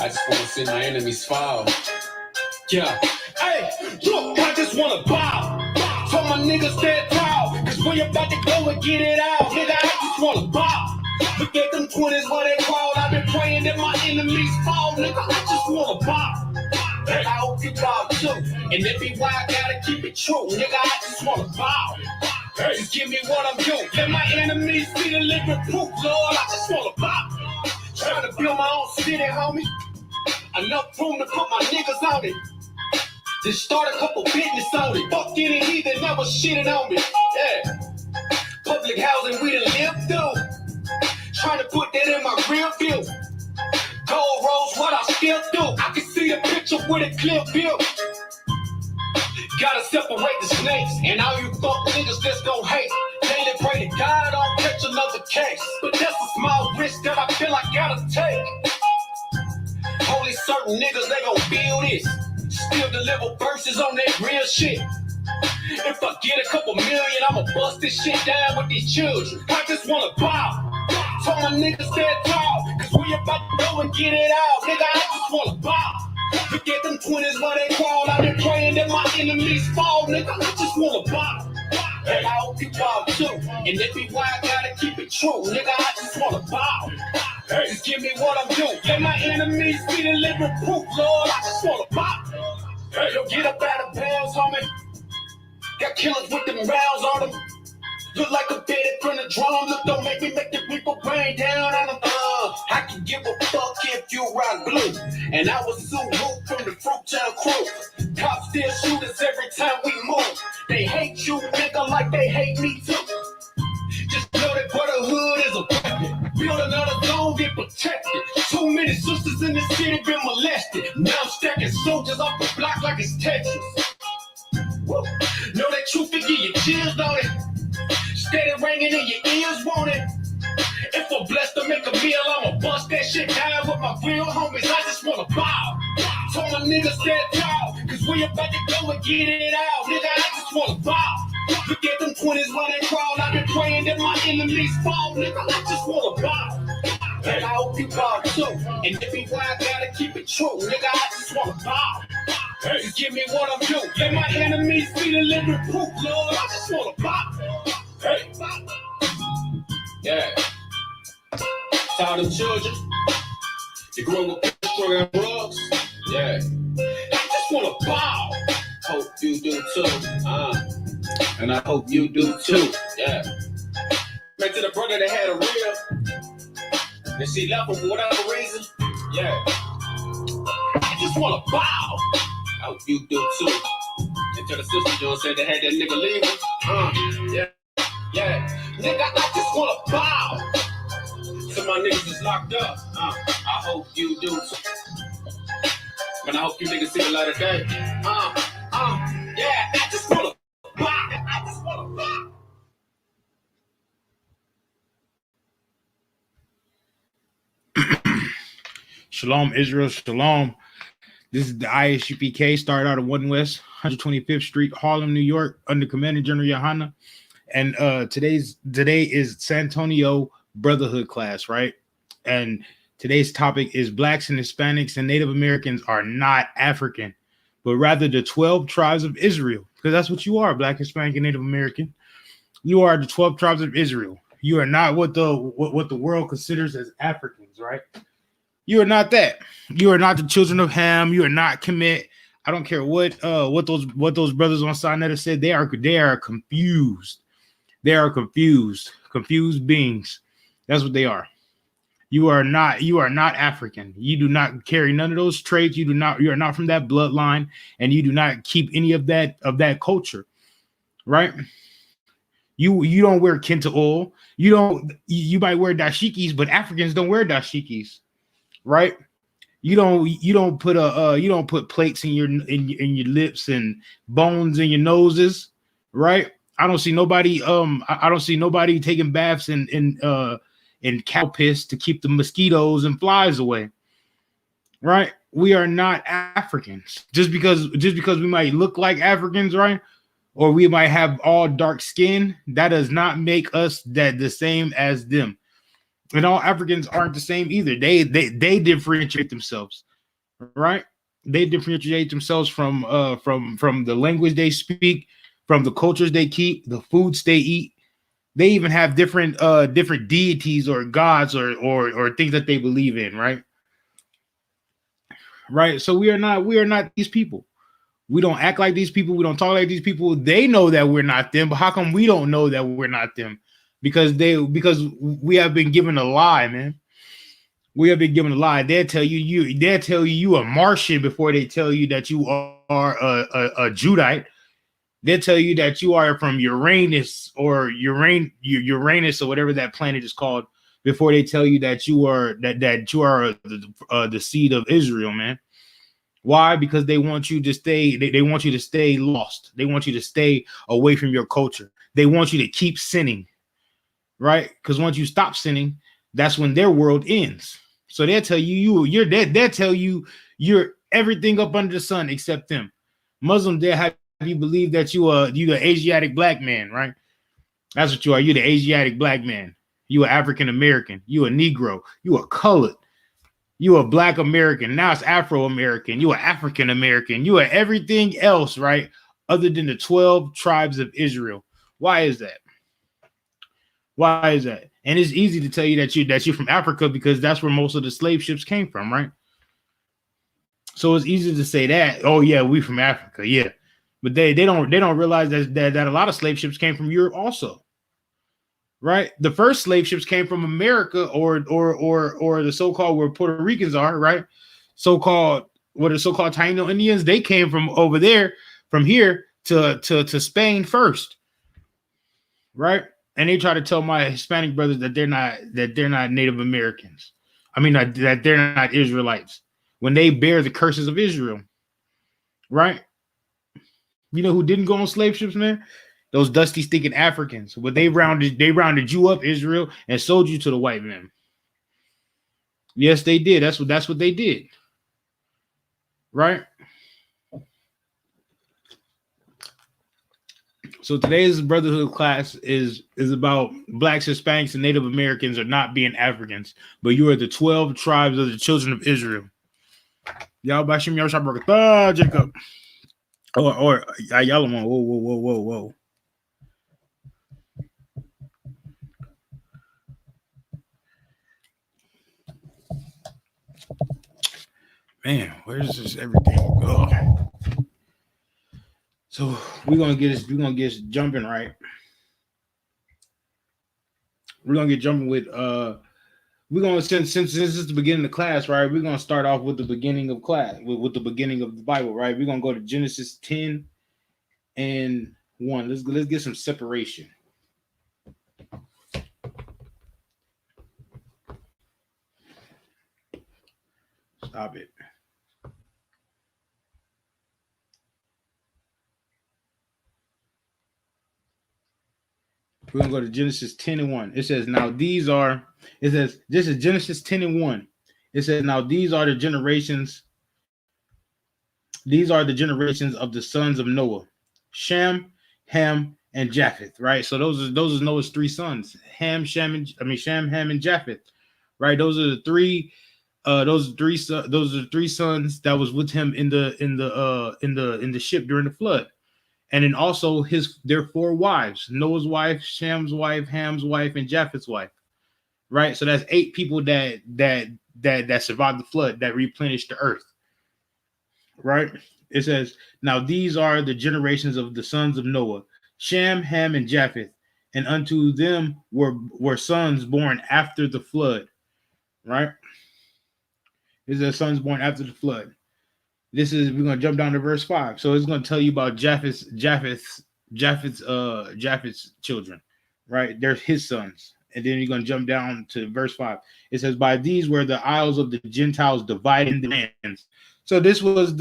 I just wanna see my enemies fall. Yeah. Hey, look, I just wanna bow. So my niggas stand tall, cause we about to go and get it out. Nigga, I just wanna bow. Look at them 20s where they crawl. I've been praying that my enemies fall. Nigga, I just wanna bow. Hey, I hope you bow too. And if be why I gotta keep it true. Nigga, I just wanna bow. Hey, just give me what I'm due. Let my enemies see the living proof, Lord. I just wanna bow. Trying to build my own city, homie. Enough room to put my niggas on it. Just start a couple business on it. Fuck any heathen, never shitting on me. Yeah. Public housing we done lived through. Trying to put that in my rear view. Gold rolls, what I still do. I can see a picture with a clear view. Gotta separate the snakes. And all you fuck niggas just gon' hate. Daily pray to God I don't catch another case. But that's a small risk that I feel I gotta take. Only certain niggas, they gon' feel this. Still deliver verses on that real shit. If I get a couple million, I'ma bust this shit down with these children. I just wanna bow. So my niggas stand tall, cause we about to go and get it out. Nigga, I just wanna bow. Look at them 20s where they crawl. I've been praying that my enemies fall. Nigga, I just wanna bow. And I hope you bow too. And if be why I gotta keep it true. Nigga, I just wanna bow. Hey, just give me what I'm due. Let my enemies see the living proof, Lord. I just wanna bow. Hey, yo, get up out of bounds, homie. Got killers with them rounds on them. Look like a bit from the drum. Look, don't make me make the people rain down on them. I can give a fuck if you rock blue. And I was so moved from the Fruittown crew. Cops still shoot us every time we move. They hate you, nigga, like they hate me too. Just know that Brotherhood is a weapon. Build another zone, get protected. Too many sisters in the city been molested. Now I'm stacking soldiers off the block like it's Texas. Woo. Know that truth can give you chills on it. Steady ringing in your ears, won't it? If I'm blessed to make a meal, I'ma bust that shit down with my real homies. I just wanna bow. So my niggas stand tall, cause we about to go and get it out. Nigga, I just wanna bow. Look at them 20s where they crawl. I've been praying that my enemies fall. Nigga, I just wanna bow. And I hope you bow too. And if be why I gotta keep it true. Nigga, I just wanna bow. Hey, just give me what I'm due. Let my enemies see the living proof, Lord. I just wanna bow. Hey. Yeah. To all them children, you grew up with sugar and drugs. Yeah. I just wanna bow. Hope you do too. And I hope you do too. Yeah. Back to the brother that had a real. And she left him for whatever reason. Yeah. I just wanna bow. I hope you do too. And to the sister John said they had that nigga leaving. Yeah. Yeah. Nigga, I just wanna bow. So my niggas is locked up. I hope you do too. And I hope you niggas see the light of day. Yeah, I just wanna bow. I just wanna bow. Shalom, Israel, shalom. This is the I.S.U.P.K. Started out of 1 West, 125th Street, Harlem, New York, under Commander General Yohana. And today is San Antonio Brotherhood class, right? And today's topic is Blacks and Hispanics and Native Americans are not African, but rather the 12 tribes of Israel, because that's what you are, Black, Hispanic, and Native American. You are the 12 tribes of Israel. You are not what the world considers as Africans, right? You are not that. You are not the children of Ham. You are not Kemet. I don't care what those brothers on Sinai said. They are confused. They are confused beings. That's what they are. You are not African. You do not carry none of those traits. You are not from that bloodline, and you do not keep any of that culture, right? You don't wear kenta oil. You might wear dashikis, but Africans don't wear dashikis, right? You don't put plates in your lips and bones in your noses, right? I don't see nobody taking baths in cow piss to keep the mosquitoes and flies away, right? We are not Africans. Just because we might look like Africans, right? Or we might have all dark skin, that does not make us the same as them. And all Africans aren't the same either. They differentiate themselves. right? They differentiate themselves from the language they speak, from the cultures they keep, the foods they eat. They even have different deities or gods or things that they believe in, right? Right. So we are not these people. We don't act like these people. We don't talk like these people. They know that we're not them, but how come we don't know that we're not them? Because we have been given a lie, man. We have been given a lie. They'll tell you a Martian before they tell you that you are a Judite. They'll tell you that you are from Uranus or Uranus or whatever that planet is called before they tell you that you are the seed of Israel, man. Why? Because they want you to stay. They want you to stay lost. They want you to stay away from your culture. They want you to keep sinning, right? Because once you stop sinning, that's when their world ends. So they'll tell you're dead. They'll tell you you're everything up under the sun except them. Muslims, they have you believe that you the Asiatic black man, right? That's what you are. You're the Asiatic black man. You are African American. You a Negro. You a colored. You a Black American. Now it's Afro American. You are African American. You are everything else, right? Other than the 12 tribes of Israel. Why is that? Why is that? And it's easy to tell you that you're from Africa because that's where most of the slave ships came from, right? So it's easy to say that. Oh yeah, we from Africa, yeah. But they don't realize that a lot of slave ships came from Europe also, right? The first slave ships came from America or the so-called where Puerto Ricans are, right? So-called what are so-called Taino Indians? They came from over there, from here to Spain first, right? And they try to tell my Hispanic brothers that they're not Native Americans. I mean that they're not Israelites when they bear the curses of Israel, right? You know who didn't go on slave ships, man? Those dusty, stinking Africans. But they rounded you up, Israel, and sold you to the white men. Yes, they did. That's what they did, right? So today's Brotherhood class is about blacks, Hispanics, and Native Americans are not being Africans, but you are the 12 tribes of the children of Israel. Y'all bashim y'all shabrak Jacob. Or y'all whoa. Man, where's this everything go? So we're gonna get this jumping, right? We're gonna get jumping with we're gonna since this is the beginning of class, right? We're gonna start off with the beginning of class, with the beginning of the Bible, right? We're gonna go to Genesis 10 and 1. Let's get some separation. Stop it. We're gonna go to Genesis 10 and 1. It says, this is Genesis 10 and 1. It says, now these are the generations of the sons of Noah: Shem, Ham, and Japheth, right? So those are Noah's three sons: Ham, Ham, and Japheth, right? Those are the three sons that was with him in the ship during the flood. And then also their four wives: Noah's wife, Sham's wife, Ham's wife, and Japheth's wife. Right. So that's 8 people that survived the flood, that replenished the earth. Right. It says, now these are the generations of the sons of Noah: Shem, Ham, and Japheth, and unto them were sons born after the flood. Right. These are sons born after the flood. We're gonna jump down to verse 5. So it's gonna tell you about Japheth's children, right? They're his sons. And then you're gonna jump down to verse 5. It says, by these were the isles of the Gentiles divided into lands. So this was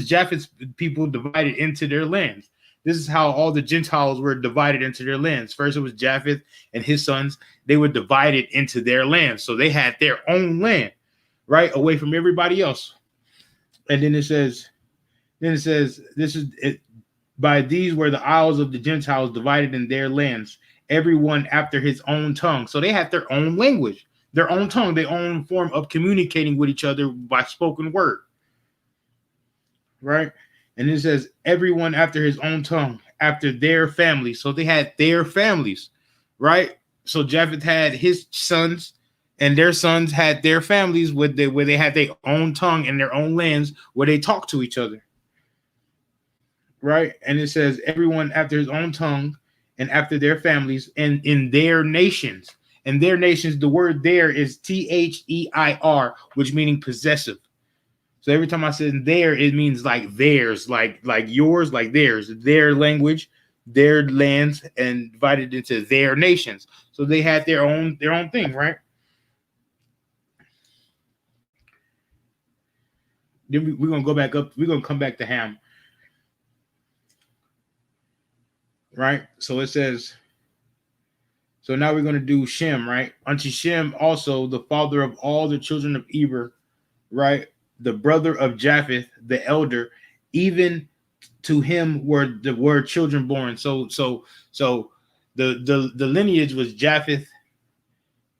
Japheth's people divided into their lands. This is how all the Gentiles were divided into their lands. First, it was Japheth and his sons. They were divided into their lands. So they had their own land, right? Away from everybody else. And then it says, this is it. By these were the isles of the Gentiles divided in their lands, everyone after his own tongue. So they had their own language, their own tongue, their own form of communicating with each other by spoken word. right? And it says everyone after his own tongue, after their families. So they had their families, right? So Japheth had his sons, and their sons had their families where they had their own tongue and their own lands where they talk to each other, right? And it says everyone after his own tongue and after their families and in their nations. And their nations, the word there is Their, which meaning possessive. So every time I said there, it means like theirs, like yours, like theirs, their language, their lands, and divided into their nations. So they had their own thing, right? Then we're gonna go back up. We're gonna come back to Ham, right? So it says. So now we're gonna do Shem, right? Unto Shem also the father of all the children of Eber, right? The brother of Japheth, the elder, even to him were children born. So the lineage was Japheth,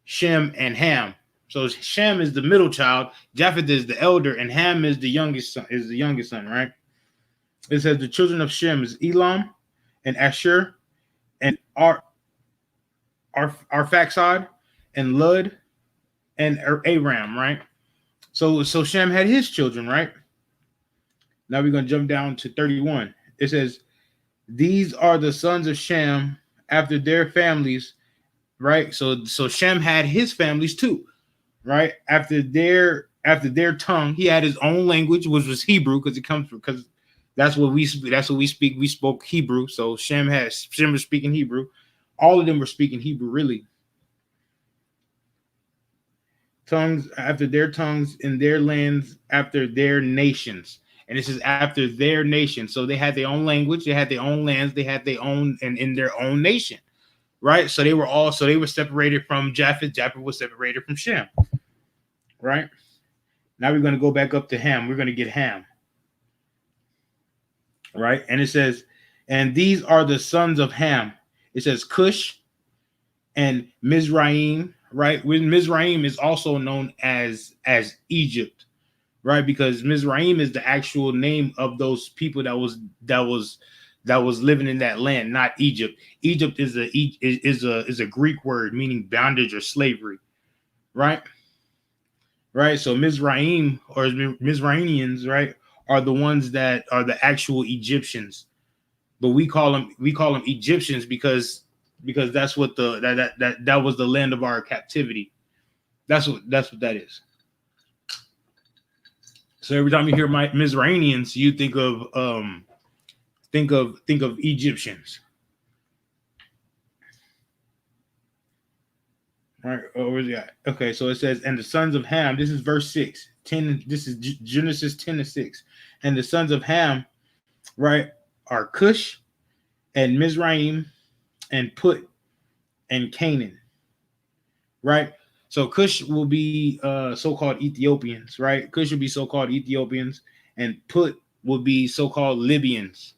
Shem, and Ham. So Shem is the middle child, Japheth is the elder, and Ham is the youngest son, right? It says the children of Shem is Elam and Asher and Arphaxad and Lud and Aram, right? So Shem had his children, right? Now we're going to jump down to 31. It says, these are the sons of Shem after their families, right? So Shem had his families too, right? After their tongue, he had his own language, which was Hebrew, because that's what we speak. We spoke Hebrew. So Shem was speaking Hebrew. All of them were speaking Hebrew, really. Tongues after their tongues in their lands after their nations. And this is after their nation. So they had their own language, they had their own lands, they had their own and in their own nation, right? So they were separated from Japheth. Japheth was separated from Shem, right? Now we're going to go back up to Ham. We're going to get Ham, right? And it says, and these are the sons of Ham. It says Cush and Mizraim, right? When Mizraim is also known as Egypt, right? Because Mizraim is the actual name of those people that was living in that land, not Egypt. Egypt is a Greek word meaning bondage or slavery, right? Right. So Mizraim or Mizraimians, right, are the ones that are the actual Egyptians, but we call them Egyptians because that's what that was the land of our captivity. That's what that is. So every time you hear Mizraimians, you think of Egyptians. Right, where's it at? Okay, so it says, and the sons of Ham, this is verse 6, 10, this is Genesis 10-6. And the sons of Ham, right, are Cush and Mizraim and Put and Canaan. Right? So Cush will be so-called Ethiopians, right? Cush will be so-called Ethiopians, and Put will be so-called Libyans,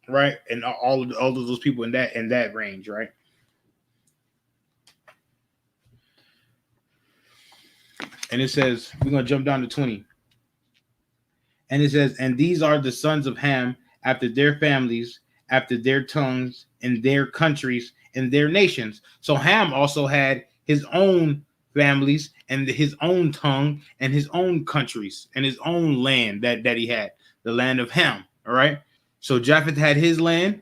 right? And all of those people in that range, right? And it says, we're going to jump down to 20. And it says, and these are the sons of Ham after their families, after their tongues, in their countries, in their nations. So Ham also had his own families and his own tongue and his own countries and his own land that he had, the land of Ham. All right. So Japheth had his land,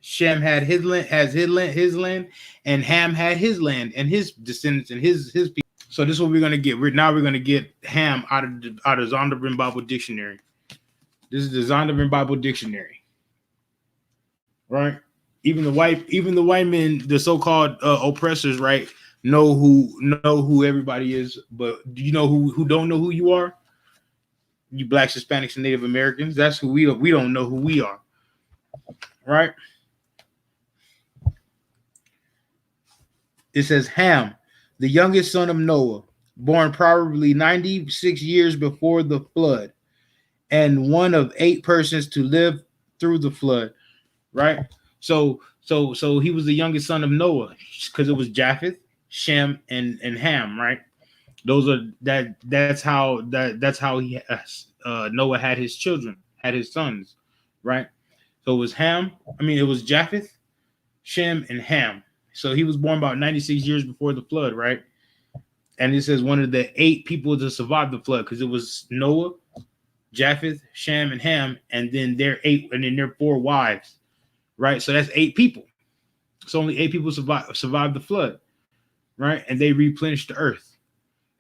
Shem had his land, and Ham had his land and his descendants and his people. So this is what we're gonna get. We're gonna get Ham out of Zondervan Bible Dictionary. This is the Zondervan Bible Dictionary, right? Even the white men, the so-called oppressors, right, know who everybody is. But do you know who don't know who you are? You blacks, Hispanics, and Native Americans. That's who we don't know who we are, right? It says Ham, the youngest son of Noah, born probably 96 years before the flood, and one of 8 persons to live through the flood, right? So he was the youngest son of Noah because it was Japheth, Shem, and Ham, right? That's how he Noah had his children. had his sons, right? So it was it was Japheth, Shem, and Ham. So he was born about 96 years before the flood, right? And it says one of the 8 people to survive the flood, because it was Noah, Japheth, Shem, and Ham, and then their 4 wives, right? So that's 8 people. So only 8 people survived the flood, right? And they replenished the earth.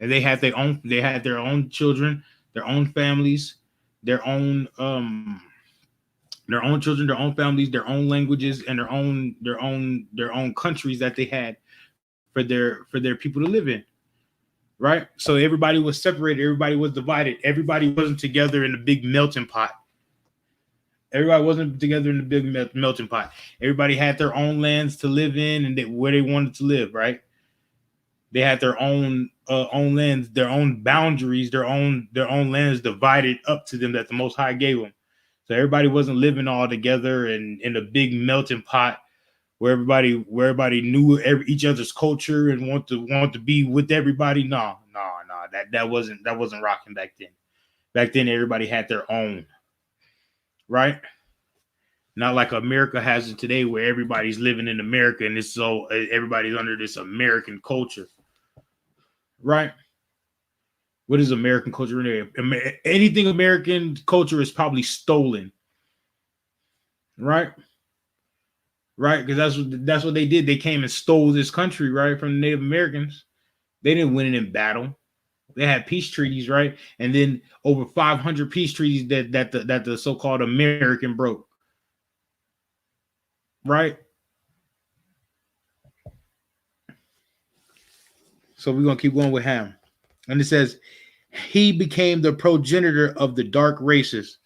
And they had their own children, their own families, their own children, their own families, their own languages, and their own countries that they had for their people to live in. Right? So everybody was separated, everybody was divided, everybody wasn't together in a big melting pot. Everybody wasn't together in the big melting pot. Everybody had their own lands to live in and where they wanted to live, right? They had their own lands, their own boundaries, their own lands divided up to them that the Most High gave them. So everybody wasn't living all together and in a big melting pot where everybody knew each other's culture and want to be with everybody. No, that wasn't rocking back then. Back then, everybody had their own, right? Not like America has it today, where everybody's living in America and it's so everybody's under this American culture, right? What is American culture in there? Anything American culture is probably stolen, right? Right, because that's what they did. They came and stole this country, right, from the Native Americans. They didn't win it in battle. They had peace treaties, right, and then over 500 peace treaties that the so-called American broke, right? So we're gonna keep going with Ham, and it says he became the progenitor of the dark races,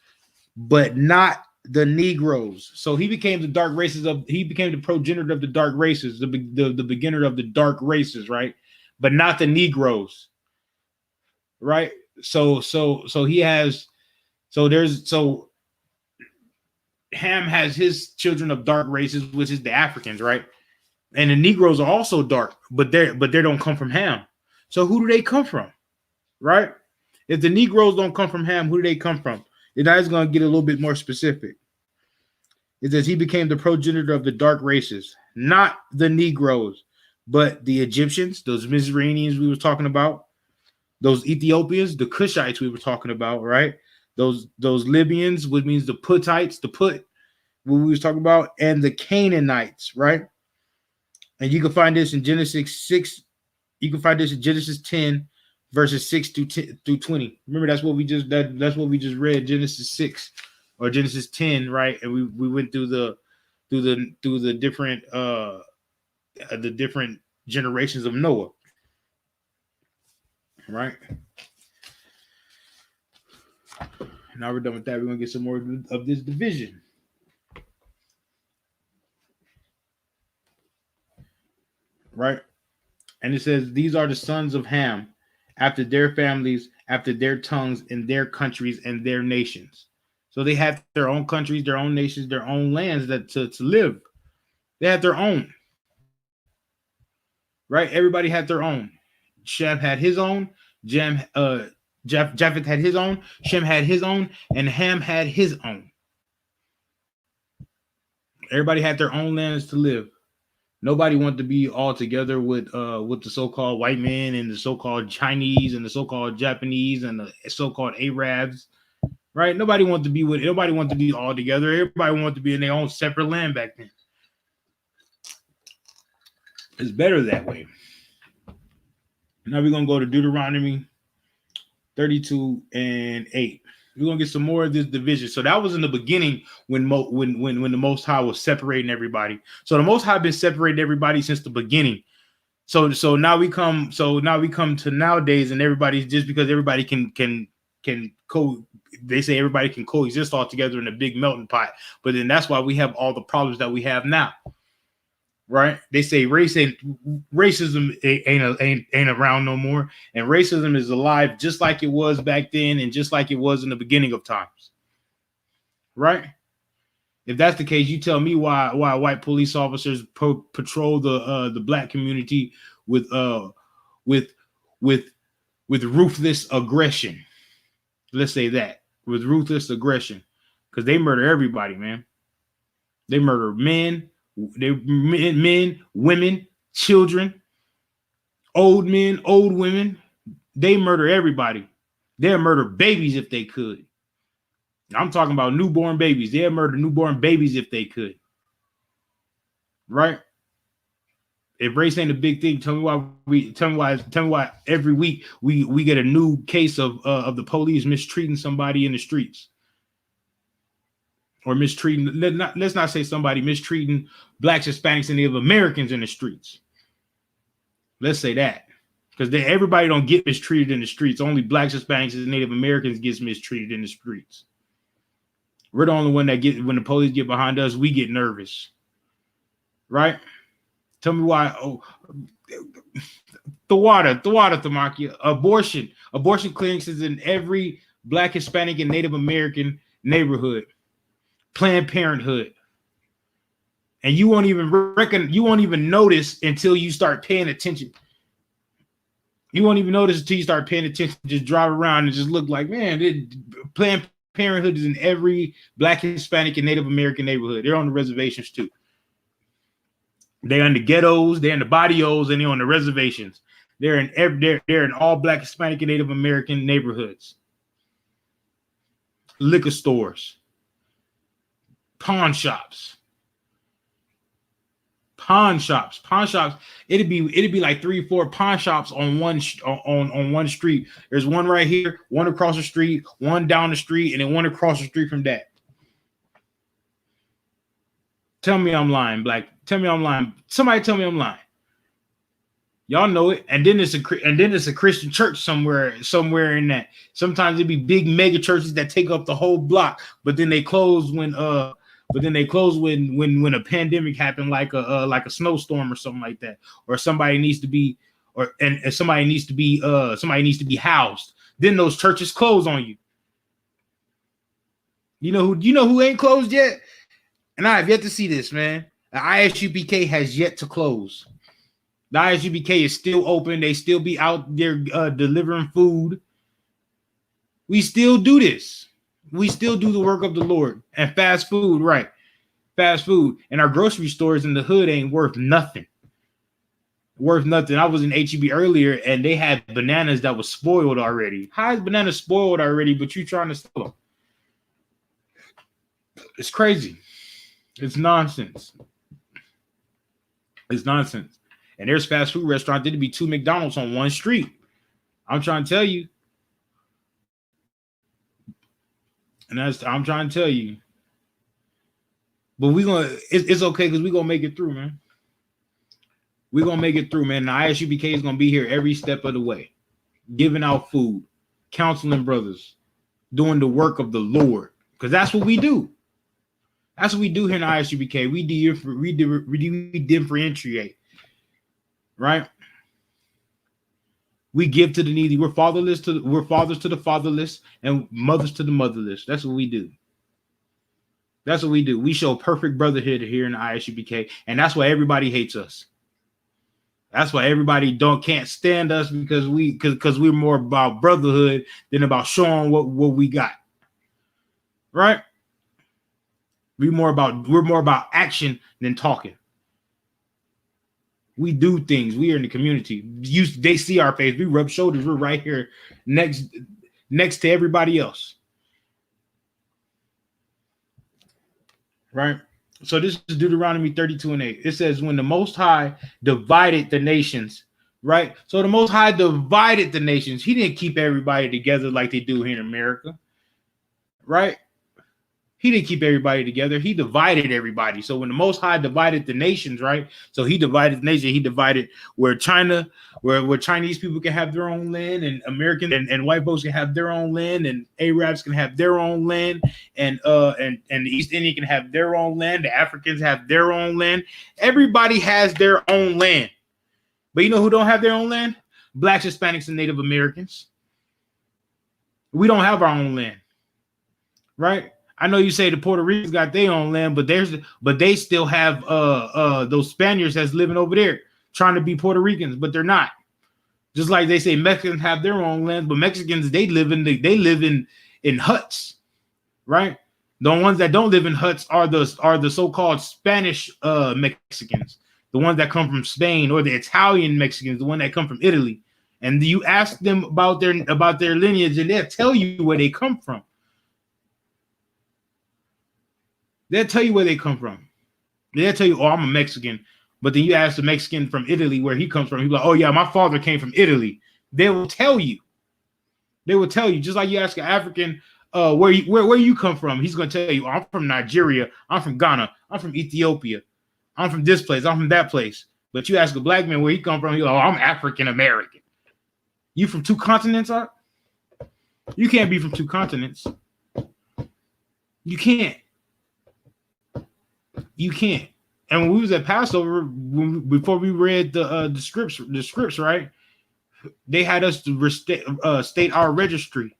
but not the Negroes. So he became the progenitor of the dark races, the beginner of the dark races, right? But not the Negroes, right? So Ham has his children of dark races, which is the Africans, right? And the Negroes are also dark, but they don't come from Ham. So who do they come from, right? If the Negroes don't come from Ham, who do they come from? And I is going to get a little bit more specific. It says he became the progenitor of the dark races, not the Negroes, but the Egyptians, those Mizraimians we were talking about, those Ethiopians, the Cushites we were talking about, right? Those Libyans, which means the Putites, what we was talking about, and the Canaanites, right? And you can find this in Genesis 6. You can find this in Genesis 10, verses 6 through 20. Remember, that's what we just read, Genesis 6 or Genesis 10, right? And we went through the different generations of Noah, right? Now we're done with that. We're gonna get some more of this division, right? And it says these are the sons of Ham, after their families, after their tongues, in their countries and their nations. So they had their own countries, their own nations, their own lands that to live. They had their own, right? Everybody had their own. Shem had his own. Japheth had his own. Shem had his own, and Ham had his own. Everybody had their own lands to live. Nobody wanted to be all together with the so-called white men and the so-called Chinese and the so-called Japanese and the so-called Arabs, right? Nobody wanted to be all together. Everybody wanted to be in their own separate land back then. It's better that way. Now we're gonna go to Deuteronomy 32 and 8. We're gonna get some more of this division. So that was in the beginning when the Most High was separating everybody. So the Most High been separating everybody since the beginning. So now we come to nowadays, and everybody's just because everybody can they say everybody can coexist all together in a big melting pot. But then that's why we have all the problems that we have now. Right? They say racism ain't around no more, and racism is alive just like it was back then, and just like it was in the beginning of times. Right? If that's the case, you tell me why white police officers patrol the black community with ruthless aggression. Let's say that, with ruthless aggression. because they murder everybody, man. They murder men, women, children, old men, old women. They murder everybody. They'll murder babies if they could. I'm talking about newborn babies. They'll murder newborn babies if they could. Right? If race ain't a big thing, tell me why every week we get a new case of the police mistreating somebody in the streets. Or mistreating, let's not say somebody mistreating blacks, Hispanics, and Native Americans in the streets. Let's say that. Because everybody don't get mistreated in the streets. Only blacks, Hispanics, and Native Americans gets mistreated in the streets. We're the only one that when the police get behind us, we get nervous. Right? Tell me why. Oh, the water, Tamakia. Abortion clinics is in every black, Hispanic, and Native American neighborhood. Planned Parenthood. And you won't even notice until you start paying attention. You won't even notice until you start paying attention. Just drive around and just look like, man, Planned Parenthood is in every black, Hispanic, and Native American neighborhood. They're on the reservations too. They're in the ghettos, they're in the barrios, and they're on the reservations. They're in all black, Hispanic, and Native American neighborhoods. Liquor stores. Pawn shops. It'd be like 3 or 4 pawn shops on one street. There's one right here, one across the street, one down the street, and then one across the street from that. Tell me I'm lying, black. Tell me I'm lying. Somebody tell me I'm lying. Y'all know it. And then it's a Christian church somewhere in that. Sometimes it'd be big mega churches that take up the whole block, but then they close when when a pandemic happened, like a snowstorm or something like that, or somebody needs to be housed. Then those churches close on you. You know who ain't closed yet? And I have yet to see this, man. The I.S.U.P.K has yet to close. The I.S.U.P.K is still open. They still be out there delivering food. We still do this. We still do the work of the Lord. And fast food, right? Fast food. And our grocery stores in the hood ain't worth nothing. Worth nothing. I was in H-E-B earlier, and they had bananas that was spoiled already. How is banana spoiled already, but you trying to sell them? It's crazy. It's nonsense. It's nonsense. And there's fast food restaurants. There'd be 2 McDonald's on one street. I'm trying to tell you. And I'm trying to tell you. But it's okay because we're gonna make it through, man. We're gonna make it through, man. The I.S.U.P.K is gonna be here every step of the way, giving out food, counseling brothers, doing the work of the Lord. Because that's what we do. That's what we do here in the I.S.U.P.K. We differentiate, right? We give to the needy. We're fathers to the fatherless and mothers to the motherless. That's what we do. That's what we do. We show perfect brotherhood here in the I.S.U.P.K, and that's why everybody hates us. That's why everybody can't stand us, because we're more about brotherhood than about showing what we got. Right? We're more about action than talking. We do things. We are in the community. They see our face. We rub shoulders. We're right here next to everybody else. Right? So this is Deuteronomy 32:8. It says, when the Most High divided the nations, right? So the Most High divided the nations. He didn't keep everybody together like they do here in America, right? He didn't keep everybody together. He divided everybody. So when the Most High divided the nations, right? So he divided the nation. He divided where Chinese people can have their own land, and American and white folks can have their own land, and Arabs can have their own land, and the East Indian can have their own land. The Africans have their own land. Everybody has their own land. But you know who don't have their own land? Blacks, Hispanics, and Native Americans. We don't have our own land, right? I know you say the Puerto Ricans got their own land, but they still have those Spaniards that's living over there trying to be Puerto Ricans, but they're not. Just like they say Mexicans have their own land, but Mexicans they live in huts, right? The ones that don't live in huts are the so-called Spanish Mexicans, the ones that come from Spain, or the Italian Mexicans, the one that come from Italy. And you ask them about their lineage, and they'll tell you where they come from. They'll tell you where they come from. They'll tell you, oh, I'm a Mexican. But then you ask the Mexican from Italy where he comes from. He's like, oh, yeah, my father came from Italy. They will tell you. They will tell you, just like you ask an African, where you come from. He's going to tell you, oh, I'm from Nigeria. I'm from Ghana. I'm from Ethiopia. I'm from this place. I'm from that place. But you ask a black man where he come from, he's like, oh, I'm African American. You from two continents, Art? You can't be from two continents. You can't. You can't. And when we was at Passover, before we read the scripts, right? They had us to state our registry,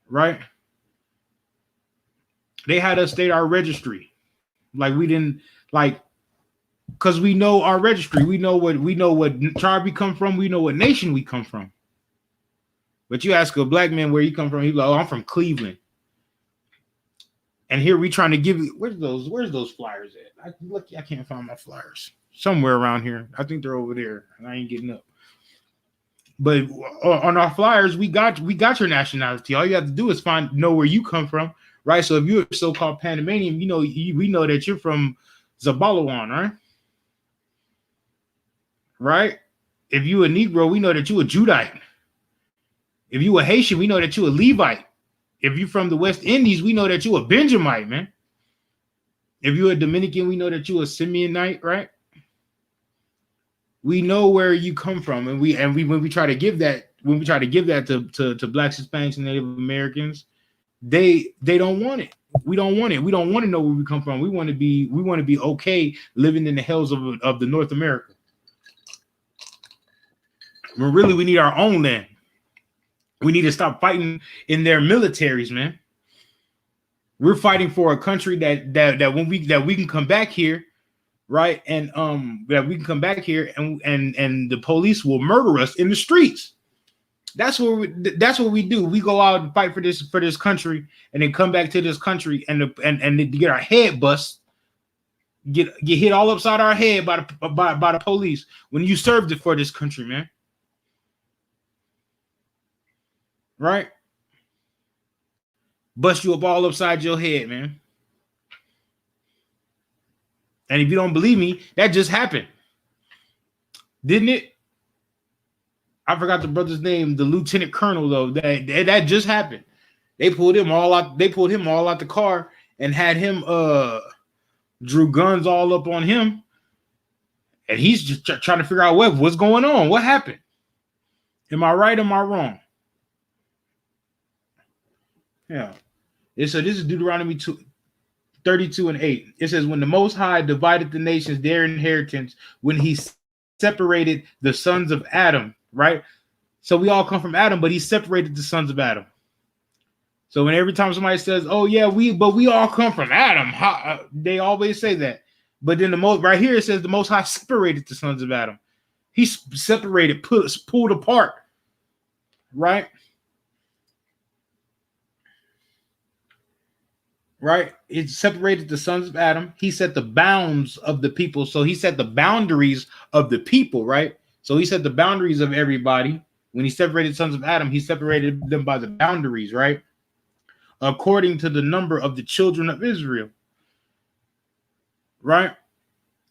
right? They had us state our registry, like we didn't like, because we know our registry. We know what tribe we come from. We know what nation we come from. But you ask a black man where you come from, he's like, oh, I'm from Cleveland. And here we trying to give you, where's those flyers at? I can't find my flyers. Somewhere around here. I think they're over there. And I ain't getting up. But on our flyers, we got your nationality. All you have to do is know where you come from, right? So if you're a so-called Panamanian, we know that you're from Zabalawan, right? Right? If you a Negro, we know that you a Judite. If you a Haitian, we know that you a Levite. If you're from the West Indies, we know that you a Benjamite, man. If you're a Dominican, we know that you a Simeonite, right? We know where you come from, and when we try to give that to Blacks, Hispanics, and Native Americans, they don't want it. We don't want it. We don't want to know where we come from. We want to be okay living in the hells of the North America. When really we need our own land. We need to stop fighting in their militaries, man. We're fighting for a country that we can come back here, right? And that we can come back here and the police will murder us in the streets. That's what we do. We go out and fight for this country, and then come back to this country and get our head bust, get hit all upside our head by the police when you served it for this country, man. Right? Bust you up all upside your head, man. And if you don't believe me, that just happened. Didn't it? I forgot the brother's name, the lieutenant colonel, though. That just happened. They pulled him all out the car and had him drew guns all up on him. And he's just trying to figure out what's going on. What happened? Am I right? Am I wrong? Yeah. So this is Deuteronomy 32:8. It says, when the Most High divided the nations their inheritance, when he separated the sons of Adam, right? So we all come from Adam, but he separated the sons of Adam. So when every time somebody says, oh yeah, we all come from Adam, they always say that. But then right here it says the Most High separated the sons of Adam. He separated, pulled apart, right? Right? It separated the sons of Adam. He set the bounds of the people. So he set the boundaries of the people, right? So he set the boundaries of everybody. When he separated sons of Adam, he separated them by the boundaries, right? According to the number of the children of Israel. Right?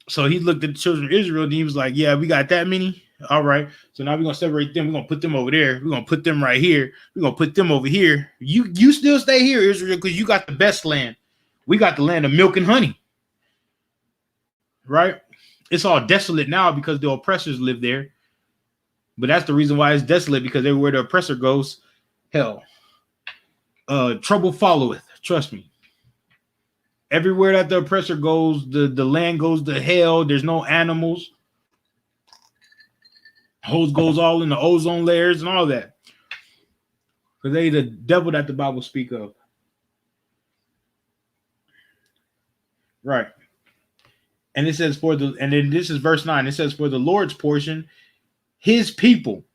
So he looked at the children of Israel and he was like, yeah, we got that many. All right. So now we're going to separate them. We're going to put them over there. We're going to put them right here. We're going to put them over here. You still stay here, Israel, because you got the best land. We got the land of milk and honey. Right? It's all desolate now because the oppressors live there. But that's the reason why it's desolate, because everywhere the oppressor goes, hell, trouble followeth. Trust me. Everywhere that the oppressor goes, the land goes to hell. There's no animals. Hose goes all in the ozone layers and all that. Because they the devil that the Bible speak of. Right. And it says and then this is verse 9. It says, for the Lord's portion, his people,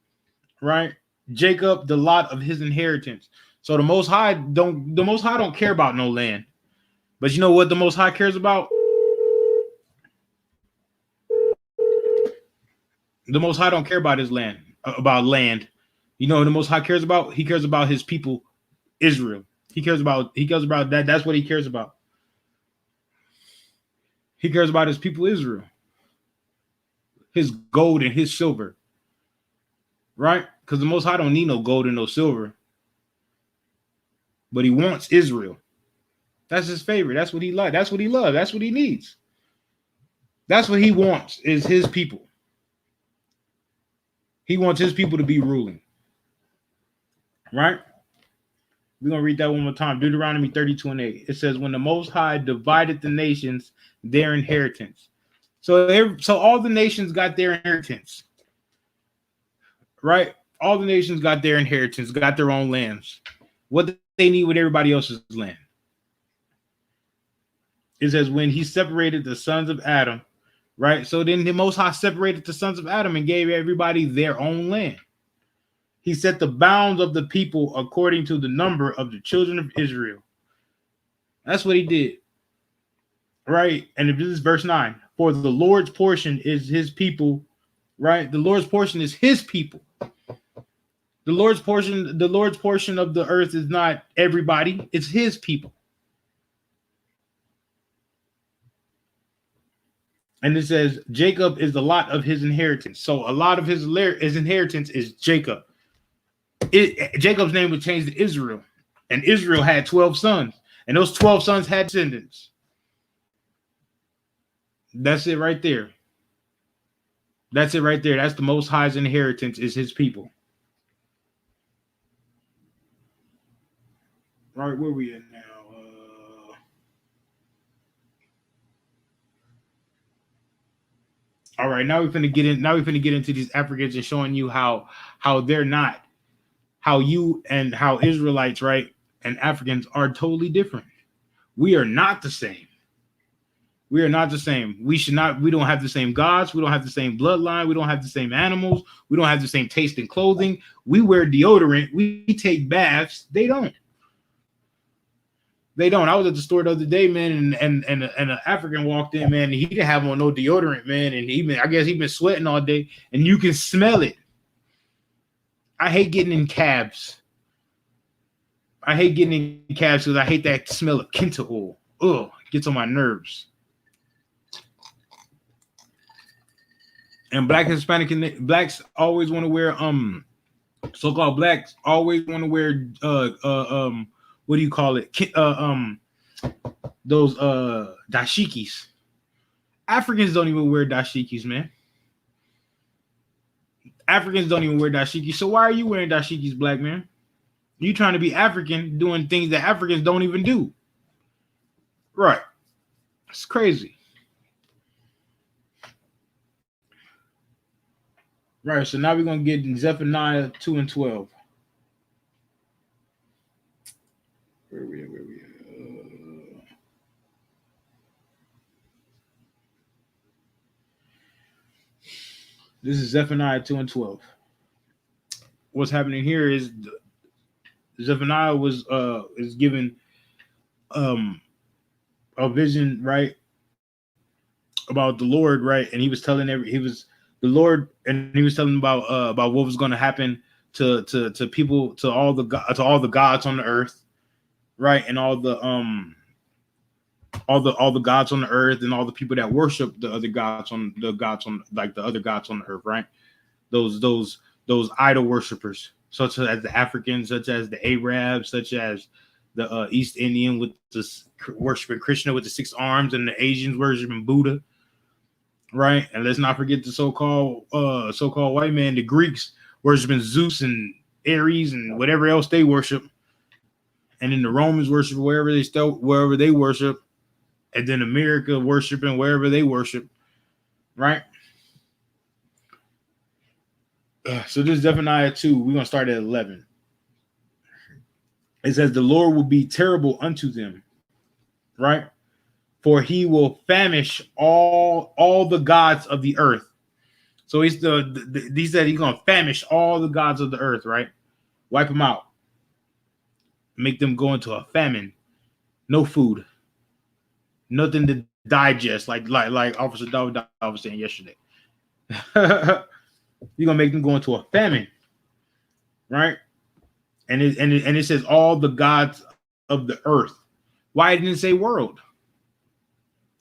right? Jacob, the lot of his inheritance. So the Most High don't care about no land. But you know what the Most High cares about? The Most High don't care about his land, about land. You know what the Most High cares about? He cares about his people, Israel. He cares about that. That's what he cares about. He cares about his people, Israel. His gold and his silver. Right? Because the Most High don't need no gold and no silver. But he wants Israel. That's his favorite. That's what he likes. That's what he loves. That's what he needs. That's what he wants, is his people. He wants his people to be ruling. Right? We're going to read that one more time. Deuteronomy 32:8. It says, when the Most High divided the nations, their inheritance. So all the nations got their inheritance. Right? All the nations got their inheritance, got their own lands. What do they need with everybody else's land? It says, when he separated the sons of Adam, right? So then the Most High separated the sons of Adam and gave everybody their own land. He set the bounds of the people according to the number of the children of Israel. That's what he did. Right? And this is verse 9. For the Lord's portion is his people, right? The Lord's portion is his people. The Lord's portion of the earth is not everybody, it's his people. And it says, Jacob is the lot of his inheritance. So a lot of his inheritance is Jacob. Jacob's name was changed to Israel. And Israel had 12 sons. And those 12 sons had descendants. That's it right there. That's it right there. That's the Most High's inheritance, is his people. Right, where we at now? All right, now we're finna get in. Now we're finna get into these Africans and showing you how they're not, how you and how Israelites, right, and Africans are totally different. We are not the same. We are not the same. We don't have the same gods. We don't have the same bloodline. We don't have the same animals. We don't have the same taste in clothing. We wear deodorant. We take baths. They don't. They don't. I was at the store the other day, man, and an African walked in, man, and he didn't have on no deodorant, man, and I guess he'd been sweating all day, and you can smell it. I hate getting in cabs. Because I hate that smell of Kenta oil. Ugh, it gets on my nerves. And blacks always want to wear so-called blacks always want to wear what do you call it? Those dashikis. Africans don't even wear dashikis, man. Africans don't even wear dashikis. So why are you wearing dashikis, black man? You trying to be African doing things that Africans don't even do. Right. It's crazy. Right, so now we're going to get in Zephaniah 2:12. Where are we at? This is Zephaniah 2:12. What's happening here is Zephaniah is given a vision, right, about the Lord, right, and he was telling the Lord, and he was telling about what was going to happen to people, to all the gods on the earth, right, and all the gods on the earth, and all the people that worship the other gods on the other gods on the earth, right? Those idol worshipers, such as the Africans, such as the Arabs, such as the East Indian with the worshiping Krishna with the 6 arms, and the Asians worshiping Buddha. Right, and let's not forget the so-called white man, the Greeks worshiping Zeus and Ares and whatever else they worship, and then the Romans worship wherever they worship, and then America worshiping wherever they worship. Right. So this is Zephaniah 2. We're gonna start at 11. It says, "The Lord will be terrible unto them." Right. For he will famish all the gods of the earth. So he said he's gonna famish all the gods of the earth, right? Wipe them out. make them go into a famine, no food, nothing to digest, like Officer Dawud was saying yesterday. You're gonna make them go into a famine, right? And it says all the gods of the earth. Why didn't it say world?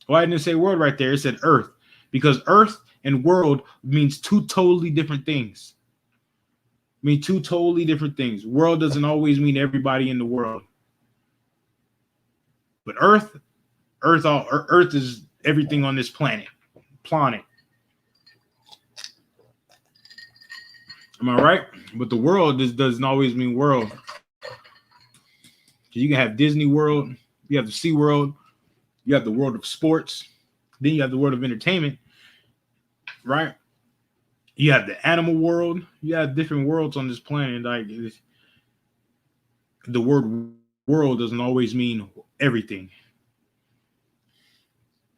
Why didn't it say world right there? It said earth, because earth and world means two totally different things. Mean two totally different things. World doesn't always mean everybody in the world, but earth is everything on this planet. Am I right? But the world doesn't always mean world. You can have Disney World, you have the Sea World, you have the world of sports, then you have the world of entertainment, right? You have the animal world. You have different worlds on this planet. Like the word world doesn't always mean everything,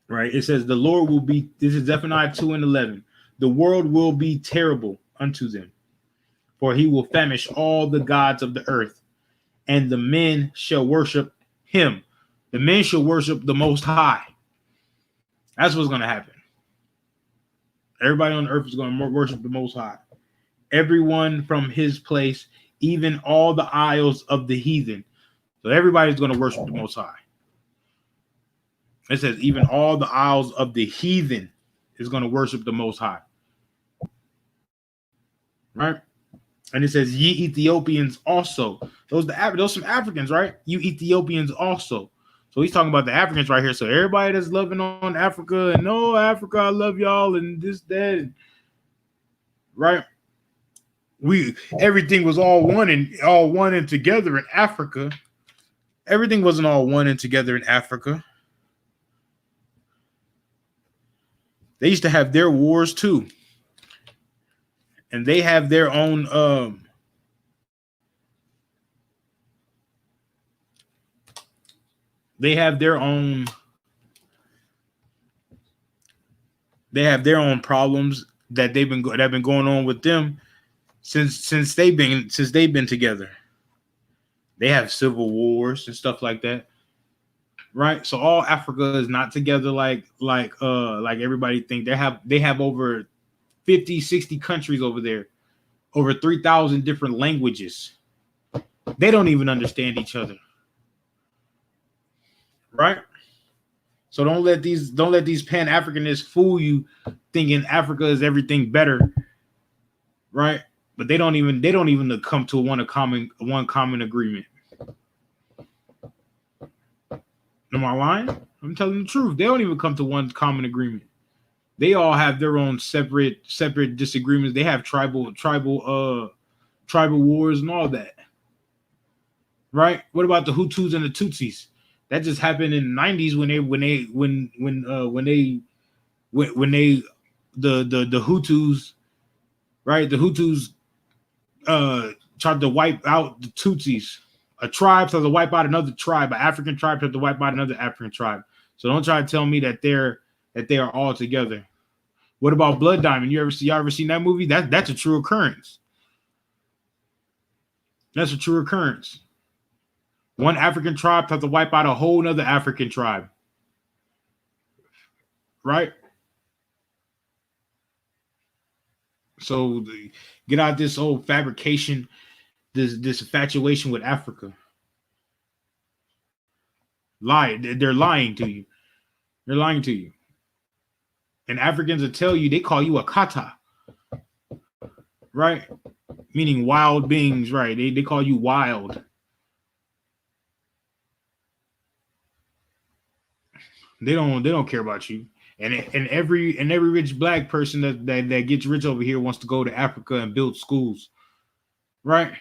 right? It says the Lord will be. This is Zephaniah 2:11. The world will be terrible unto them, for he will famish all the gods of the earth, and the men shall worship him. The men shall worship the Most High. That's what's going to happen. Everybody on earth is going to worship the Most High. Everyone from his place, even all the isles of the heathen. So everybody's going to worship the Most High. It says even all the isles of the heathen is going to worship the Most High. Right? And it says, ye Ethiopians also. Those some Africans, right? You Ethiopians also. So he's talking about the Africans right here. So everybody that's loving on Africa and no, Africa, I love y'all and this, that, right? Everything was all one and together in Africa. Everything wasn't all one and together in Africa. They used to have their wars too. And they have their own they have their own problems that have been going on with them since they've been together. They have civil wars and stuff like that, right? So all Africa is not together like everybody think. They have over 50, 60 countries over there, over 3,000 different languages. They don't even understand each other, right? So don't let these Pan-Africanists fool you, thinking Africa is everything better, right? But they don't even come to one common agreement. Am I lying? I'm telling the truth. They don't even come to one common agreement. They all have their own separate disagreements. They have tribal wars and all that. Right? What about the Hutus and the Tutsis? That just happened in the 90s when the Hutus, right? The Hutus tried to wipe out the Tutsis. A tribe tried to wipe out another tribe. An African tribe tried to wipe out another African tribe. So don't try to tell me that they are all together. What about Blood Diamond? Y'all ever seen that movie? That's a true occurrence. That's a true occurrence. One African tribe tried to wipe out a whole other African tribe. Right? So get out this old fabrication, this infatuation with Africa. They're lying to you. They're lying to you. And Africans will tell you, they call you a kata. Right? Meaning wild beings, right? They call you wild. They don't care about you. And every rich black person that gets rich over here wants to go to Africa and build schools. Right?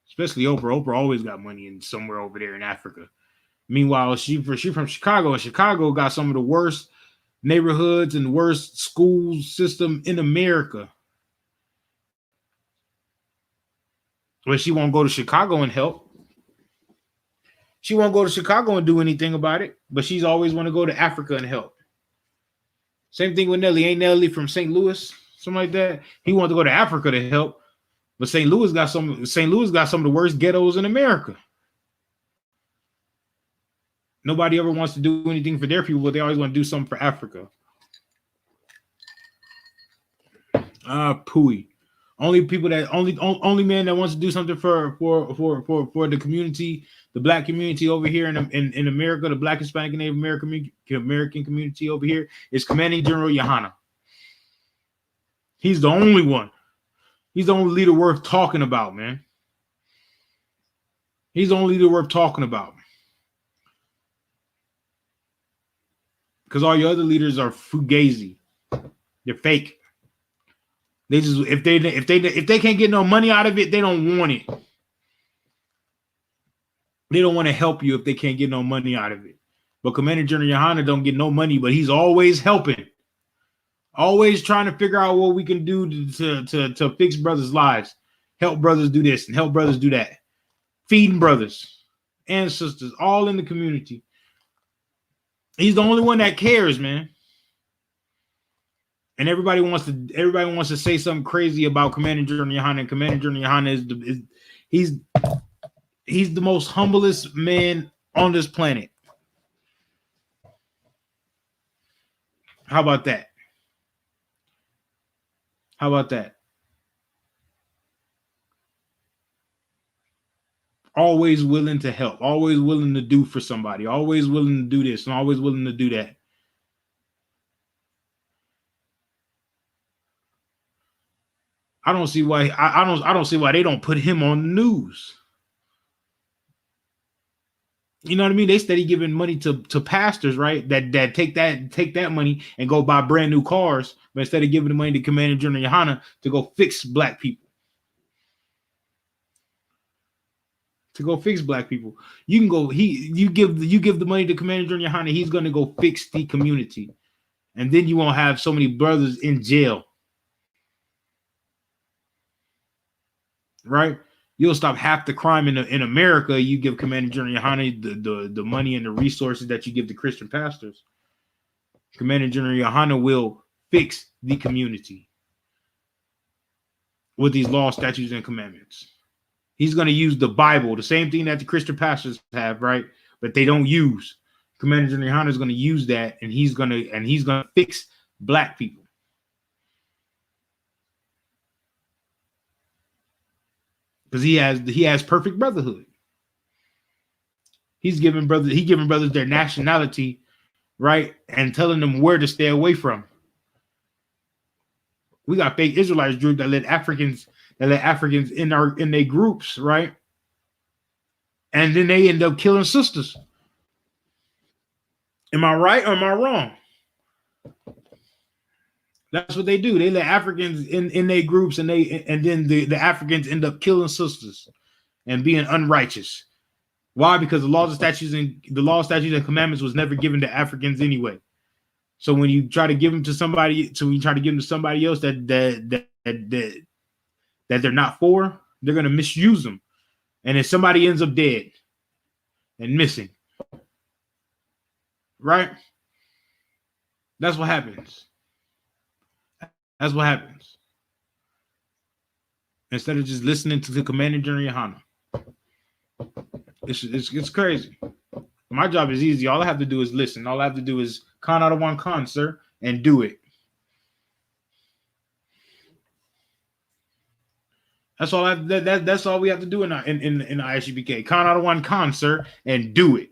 Especially Oprah. Oprah always got money in somewhere over there in Africa. Meanwhile, she from Chicago, and Chicago got some of the worst neighborhoods and worst school system in America. But she won't go to Chicago and help. She won't go to Chicago and do anything about it, but she's always want to go to Africa and help. Same thing with Nelly. Ain't Nelly from St. Louis? Something like that. He wanted to go to Africa to help, But St. Louis got some of the worst ghettos in America. Nobody ever wants to do anything for their people, but they always want to do something for Africa. Pooey. Only man that wants to do something for the community, the black community over here in America, the black Hispanic and Native American community over here is Commanding General Yohana. He's the only one. He's the only leader worth talking about, man. He's the only leader worth talking about. Because all your other leaders are fugazi. They're fake. They just if they can't get no money out of it, they don't want it. They don't want to help you if they can't get no money out of it. But Commander General Yohana don't get no money, but he's always helping. Always trying to figure out what we can do to fix brothers' lives. Help brothers do this and help brothers do that. Feeding brothers and sisters all in the community. He's the only one that cares, man. And everybody wants to say something crazy about Commander General Yohana. And Commander General Yohana he's the most humblest man on this planet. How about that? How about that? Always willing to help, always willing to do for somebody, always willing to do this and always willing to do that. I don't see why I don't see why they don't put him on the news. You know what I mean? They steady giving money to pastors, right? That take that money and go buy brand new cars, but instead of giving the money to Commander General Yohana to go fix black people. To go fix black people. You can go, you give the money to Commander General Yohana, he's gonna go fix the community. And then you won't have so many brothers in jail. Right? You'll stop half the crime in America. You give Commander General Yohana the money and the resources that you give the Christian pastors. Commander General Yohana will fix the community with these laws, statutes, and commandments. He's going to use the Bible, the same thing that the Christian pastors have, right? But they don't use. Commander General Yohana is going to use that, and he's going to fix black people. Because he has perfect brotherhood. He's giving brothers their nationality, right, and telling them where to stay away from. We got fake Israelites group that let Africans in their groups, right? And then they end up killing sisters. Am I right or am I wrong? That's what they do. They let Africans in their groups, and then the Africans end up killing sisters and being unrighteous. Why? Because the laws, statutes, and commandments was never given to Africans anyway. So when you try to give them to somebody, else that they're not for, they're gonna misuse them, and then somebody ends up dead and missing. Right? That's what happens. That's what happens. Instead of just listening to the Commander General Yohana. It's crazy. My job is easy. All I have to do is listen. All I have to do is con out of one con, sir, and do it. That's all. That's all we have to do in I.S.U.P.K. Con out of one con, sir, and do it.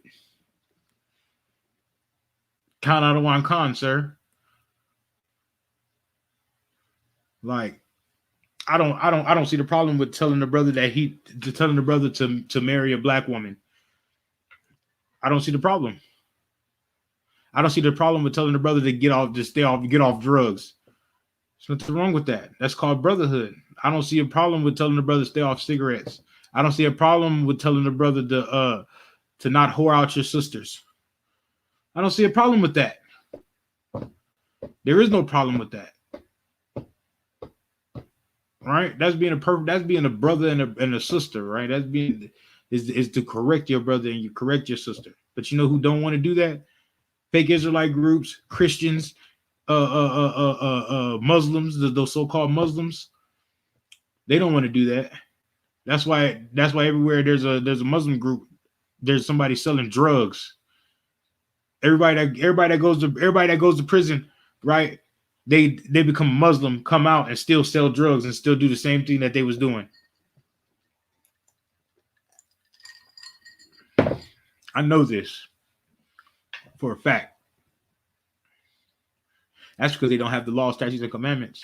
Con out of one con, sir. Like, I don't see the problem with telling the brother to marry a black woman. I don't see the problem. I don't see the problem with telling the brother to get off drugs. There's nothing wrong with that. That's called brotherhood. I don't see a problem with telling the brother to stay off cigarettes. I don't see a problem with telling the brother to not whore out your sisters. I don't see a problem with that. There is no problem with that. Right? That's being a brother and a sister, right? That's being is to correct your brother and you correct your sister. But you know who don't want to do that? Fake Israelite groups, Christians, Muslims, those so-called Muslims. They don't want to do that. That's why everywhere there's a Muslim group, there's somebody selling drugs. Everybody that goes to prison, right? They become Muslim, come out and still sell drugs and still do the same thing that they was doing. I know this for a fact. That's because they don't have the law, statutes, and commandments.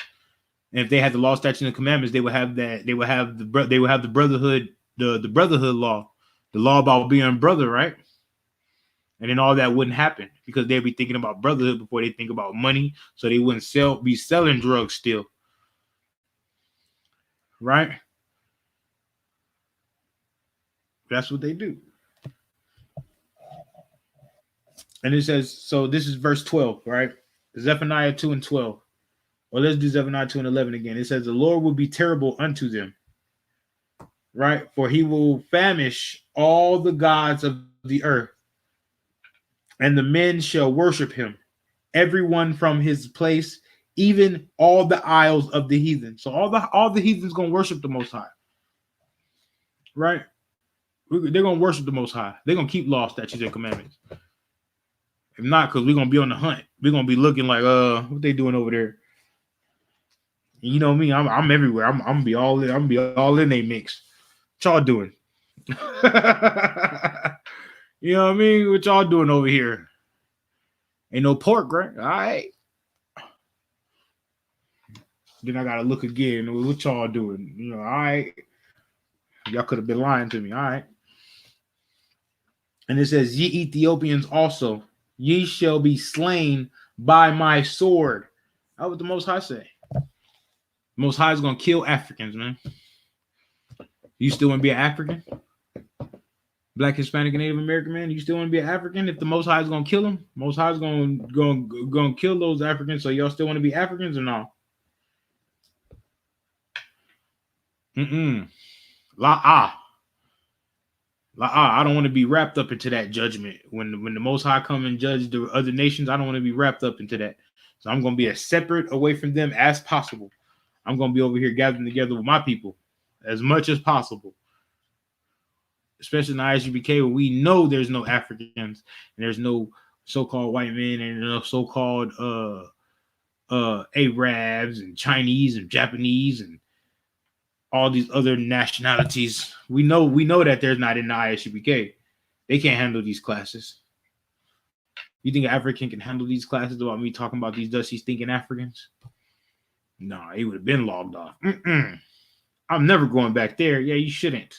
And if they had the law, statutes, and commandments, they would have that. They would have the brotherhood, the brotherhood law, the law about being a brother, right? And then all that wouldn't happen because they'd be thinking about brotherhood before they think about money, so they wouldn't be selling drugs still, right? That's what they do. And it says, so this is verse 12, right? Zephaniah 2 and 12. Or let's do Zephaniah 2 and 11 again. It says, the Lord will be terrible unto them, right? For he will famish all the gods of the earth, and the men shall worship him, everyone from his place, even all the isles of the heathen. So all the heathens going to worship the Most High, right? They're going to worship the Most High. They're going to keep law, statutes, and commandments. If not, because we're going to be on the hunt. We're going to be looking like, what they doing over there? And you know me, I'm everywhere. I'm gonna be all in a mix. What y'all doing? You know what I mean? What y'all doing over here? Ain't no pork, right? All right. Then I gotta look again. What y'all doing? You know, all right. Y'all could have been lying to me. All right. And it says, ye Ethiopians also, ye shall be slain by my sword. That's what the Most High say. Most High is gonna kill Africans, man. You still want to be an African? Black, Hispanic, and Native American, man. You still want to be an African? If the Most High is gonna kill them, Most High is gonna kill those Africans. So y'all still want to be Africans or no? I don't want to be wrapped up into that judgment. When the Most High come and judge the other nations, I don't want to be wrapped up into that. So I'm gonna be as separate away from them as possible. I'm gonna be over here gathering together with my people as much as possible. Especially in the I.S.U.P.K, where we know there's no Africans and there's no so-called white men and no so-called Arabs and Chinese and Japanese and all these other nationalities. We know that there's not in the I.S.U.P.K. They can't handle these classes. You think an African can handle these classes about me talking about these dusty stinking Africans? No, he would have been logged off. I'm never going back there. Yeah, you shouldn't.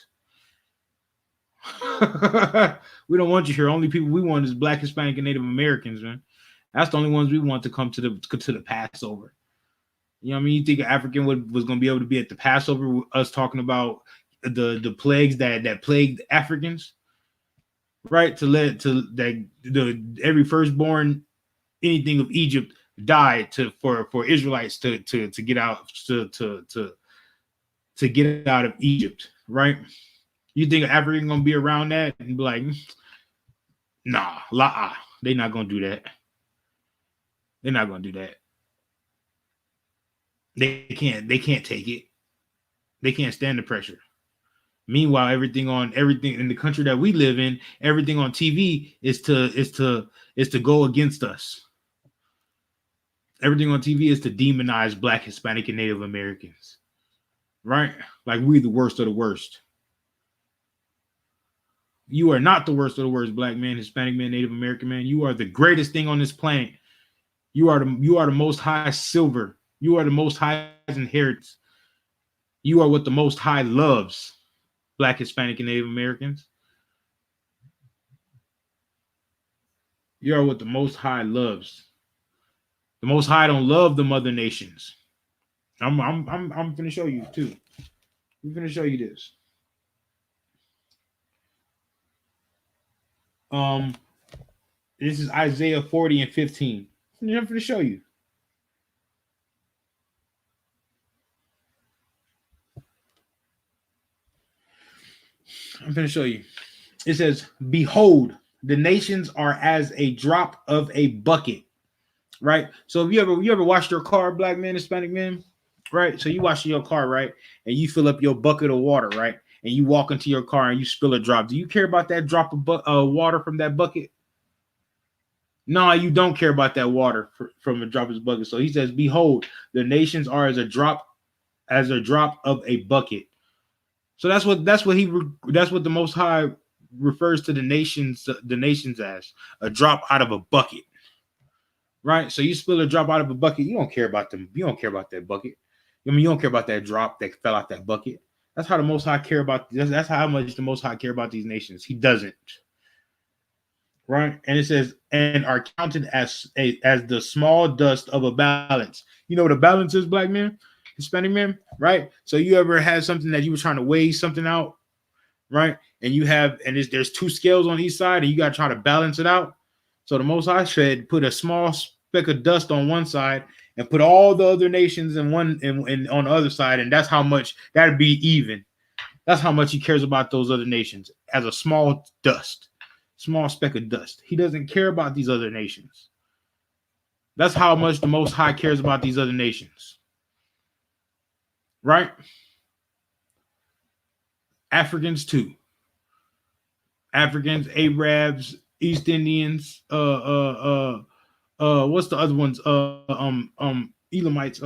We don't want you here. Only people we want is Black, Hispanic, and Native Americans, man. That's the only ones we want to come to the Passover. You know what I mean? You think an African was going to be able to be at the Passover with us talking about the plagues that plagued Africans, right? Every firstborn anything of Egypt died for Israelites to get out to get out of Egypt, right? You think African gonna be around that and be like, nah, they're not gonna do that. They're not gonna do that. They can't take it. They can't stand the pressure. Meanwhile, everything in the country that we live in, everything on TV is to go against us. Everything on TV is to demonize Black, Hispanic, and Native Americans, right? Like we're the worst of the worst. You are not the worst of the worst, Black man, Hispanic man, Native American man. You are the greatest thing on this planet. You are the Most High silver. You are the Most High's inheritance. You are what the Most High loves, Black, Hispanic, and Native Americans. You are what the Most High loves. The Most High don't love the mother nations. I'm gonna show you too. I'm gonna show you this. This is Isaiah 40 and 15. I'm going to show you. I'm going to show you. It says, behold, the nations are as a drop of a bucket, right? So if you ever washed your car, Black man, Hispanic man, right? So you washing your car, right? And you fill up your bucket of water, right? And you walk into your car and you spill a drop. Do you care about that drop of water from that bucket? No, you don't care about that water from a drop of his bucket. So he says, "Behold, the nations are as a drop of a bucket." So that's what the Most High refers to the nations as a drop out of a bucket, right? So you spill a drop out of a bucket, you don't care about them. You don't care about that bucket. I mean, you don't care about that drop that fell out that bucket. That's how the Most High care about. That's how much the Most High care about these nations. He doesn't. Right, and it says, and are counted as the small dust of a balance. You know what a balance is, black man, Hispanic man, right? So you ever had something that you were trying to weigh something out, right? And there's two scales on each side, and you got to try to balance it out. So the Most High said, put a small speck of dust on one side, and put all the other nations in one and on the other side, and that's how much that'd be even. That's how much he cares about those other nations as a small speck of dust. He doesn't care about these other nations. That's how much the Most High cares about these other nations. Right? Africans too. Africans, Arabs, East Indians, what's the other ones? Elamites,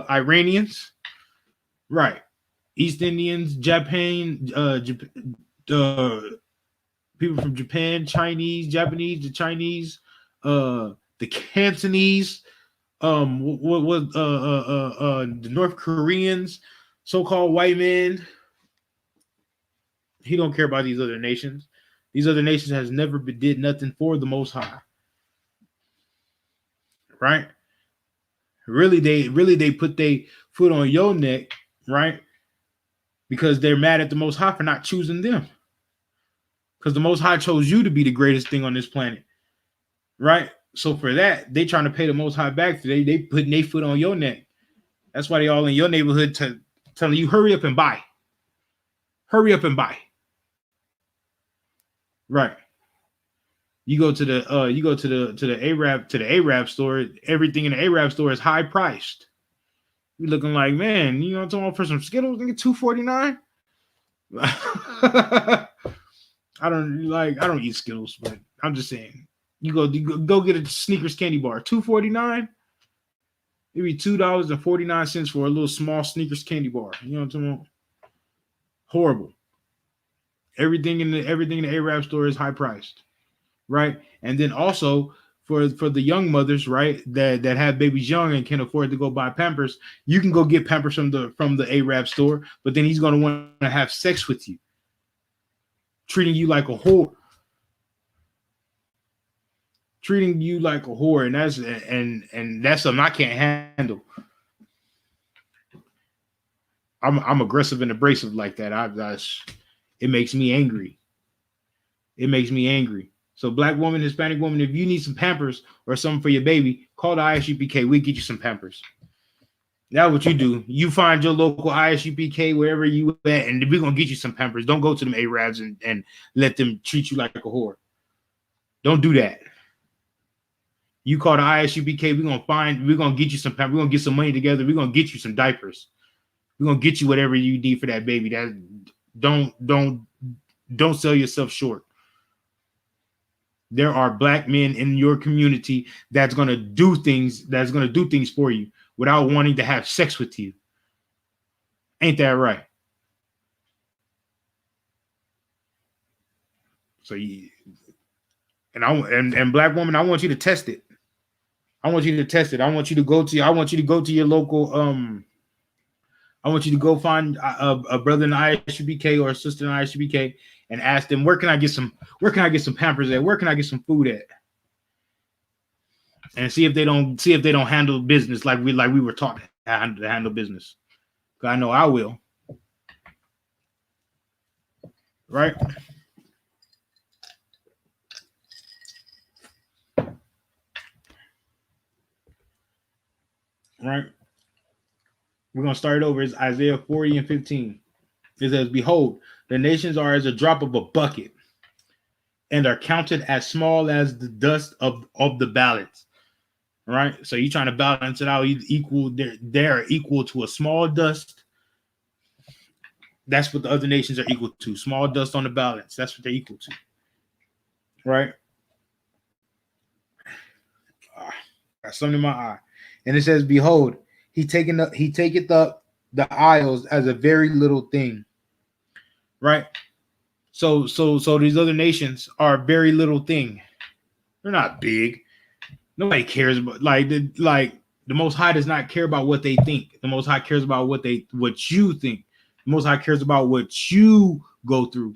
Iranians. Right. East Indians, Japan, people from Japan, Japanese, the Chinese, the Cantonese, the North Koreans, so-called white men. He don't care about these other nations. These other nations has never did nothing for the Most High. Right? Really, they put their foot on your neck, right? Because they're mad at the Most High for not choosing them. Because the Most High chose you to be the greatest thing on this planet, right? So for that, they trying to pay the Most High back. They putting their foot on your neck. That's why they all in your neighborhood telling you, hurry up and buy. Hurry up and buy. Right. You go to the Arab store. Everything in the Arab store is high priced. You looking like, man, you know what I'm talking about, for some Skittles, nigga, $2.49. I don't eat Skittles, but I'm just saying. You go get a Snickers candy bar, $2.49. Maybe $2.49 for a little small Snickers candy bar. You know what I'm talking about? Horrible. Everything in the Arab store is high priced, right? And then also for the young mothers, right, that have babies young and can afford to go buy Pampers, you can go get Pampers from the Arab store, but then he's gonna want to have sex with you, treating you like a whore. And that's something I can't handle. I'm aggressive and abrasive like that. It makes me angry. It makes me angry. So black woman, Hispanic woman, if you need some Pampers or something for your baby, call the I.S.U.P.K. We'll get you some Pampers. That's what you do. You find your local I.S.U.P.K. wherever you at, and we're going to get you some Pampers. Don't go to them Arabs and let them treat you like a whore. Don't do that. You call the I.S.U.P.K. We're going to get you some Pampers. We're going to get some money together. We're going to get you some diapers. We're going to get you whatever you need for that baby. Don't sell yourself short. There are black men in your community that's going to do things for you without wanting to have sex with you. Ain't that right? So and black woman, I want you to test it. I want you to go to your local I want you to go find a brother in I.S.U.P.K. or a sister in I.S.U.P.K. and ask them, where can I get some Pampers at? Where can I get some food at? And see if they don't handle business like we were taught to handle business. Because I know I will. Right? Right? We're going to start over. It's Isaiah 40 and 15. It says, behold, the nations are as a drop of a bucket and are counted as small as the dust of the balance. right? So you're trying to balance it out. They're equal to a small dust. That's what the other nations are equal to. Small dust on the balance. That's what they're equal to, right? Got something in my eye, and it says, "Behold, he taketh up the isles as a very little thing." Right? So these other nations are a very little thing. They're not big. Nobody cares about the Most High does not care about what they think. The Most High cares about what you think. The Most High cares about what you go through.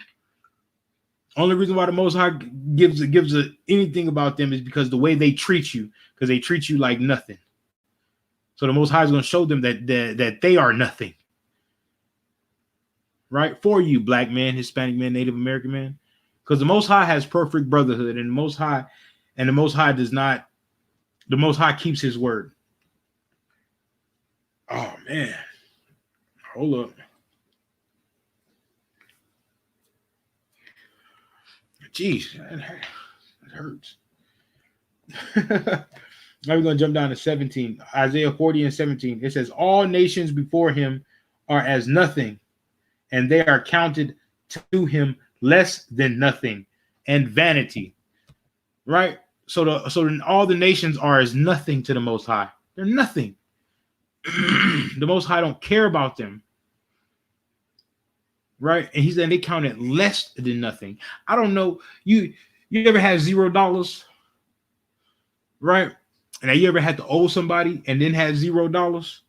Only reason why the Most High gives anything about them is because the way they treat you, because they treat you like nothing. So the Most High is going to show them that they are nothing. Right? For you, black man, Hispanic man, Native American man. Because the Most High has perfect brotherhood, and the Most High does not, the Most High keeps his word. Oh man. Hold up. Jeez, that hurts. Now we're going to jump down to 17. Isaiah 40 and 17. It says, all nations before him are as nothing, and they are counted to him less than nothing and vanity. Right? So all the nations are as nothing to the Most High. They're nothing. The Most High don't care about them. Right? And he said they counted less than nothing. I don't know. You ever had $0? Right? And have you ever had to owe somebody and then had $0?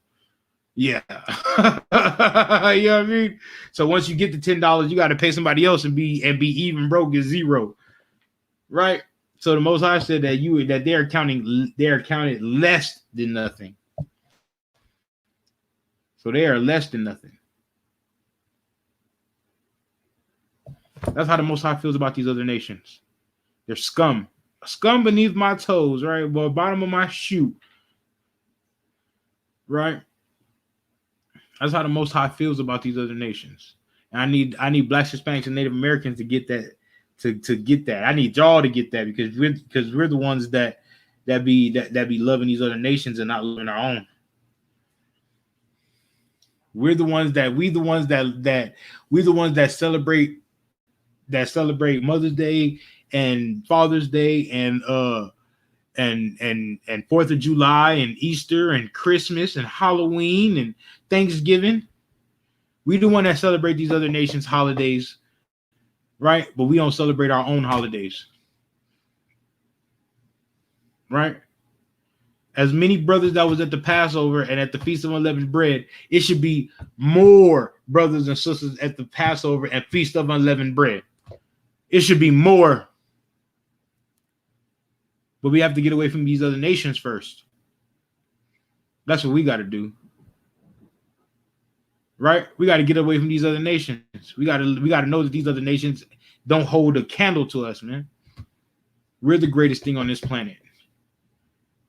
Yeah. You know what I mean? So once you get the $10, you got to pay somebody else and be even broke as zero. Right? So the Most High said that they are counted less than nothing. So they are less than nothing. That's how the Most High feels about these other nations. They're scum. Scum beneath my toes, right? Well, bottom of my shoe. Right? That's how the Most High feels about these other nations. And I need blacks, Hispanics, and Native Americans to get that. To get that. I need y'all to get that because we're the ones that be loving these other nations and not loving our own. We're the ones that celebrate Mother's Day and Father's Day and 4th of July and Easter and Christmas and Halloween and Thanksgiving. We the one that celebrate these other nations' holidays, right? But we don't celebrate our own holidays. Right? As many brothers that was at the Passover and at the Feast of Unleavened Bread, it should be more brothers and sisters at the Passover and Feast of Unleavened Bread. It should be more. But we have to get away from these other nations first. That's what we got to do. Right? We got to get away from these other nations. We got to know that these other nations don't hold a candle to us, man. We're the greatest thing on this planet.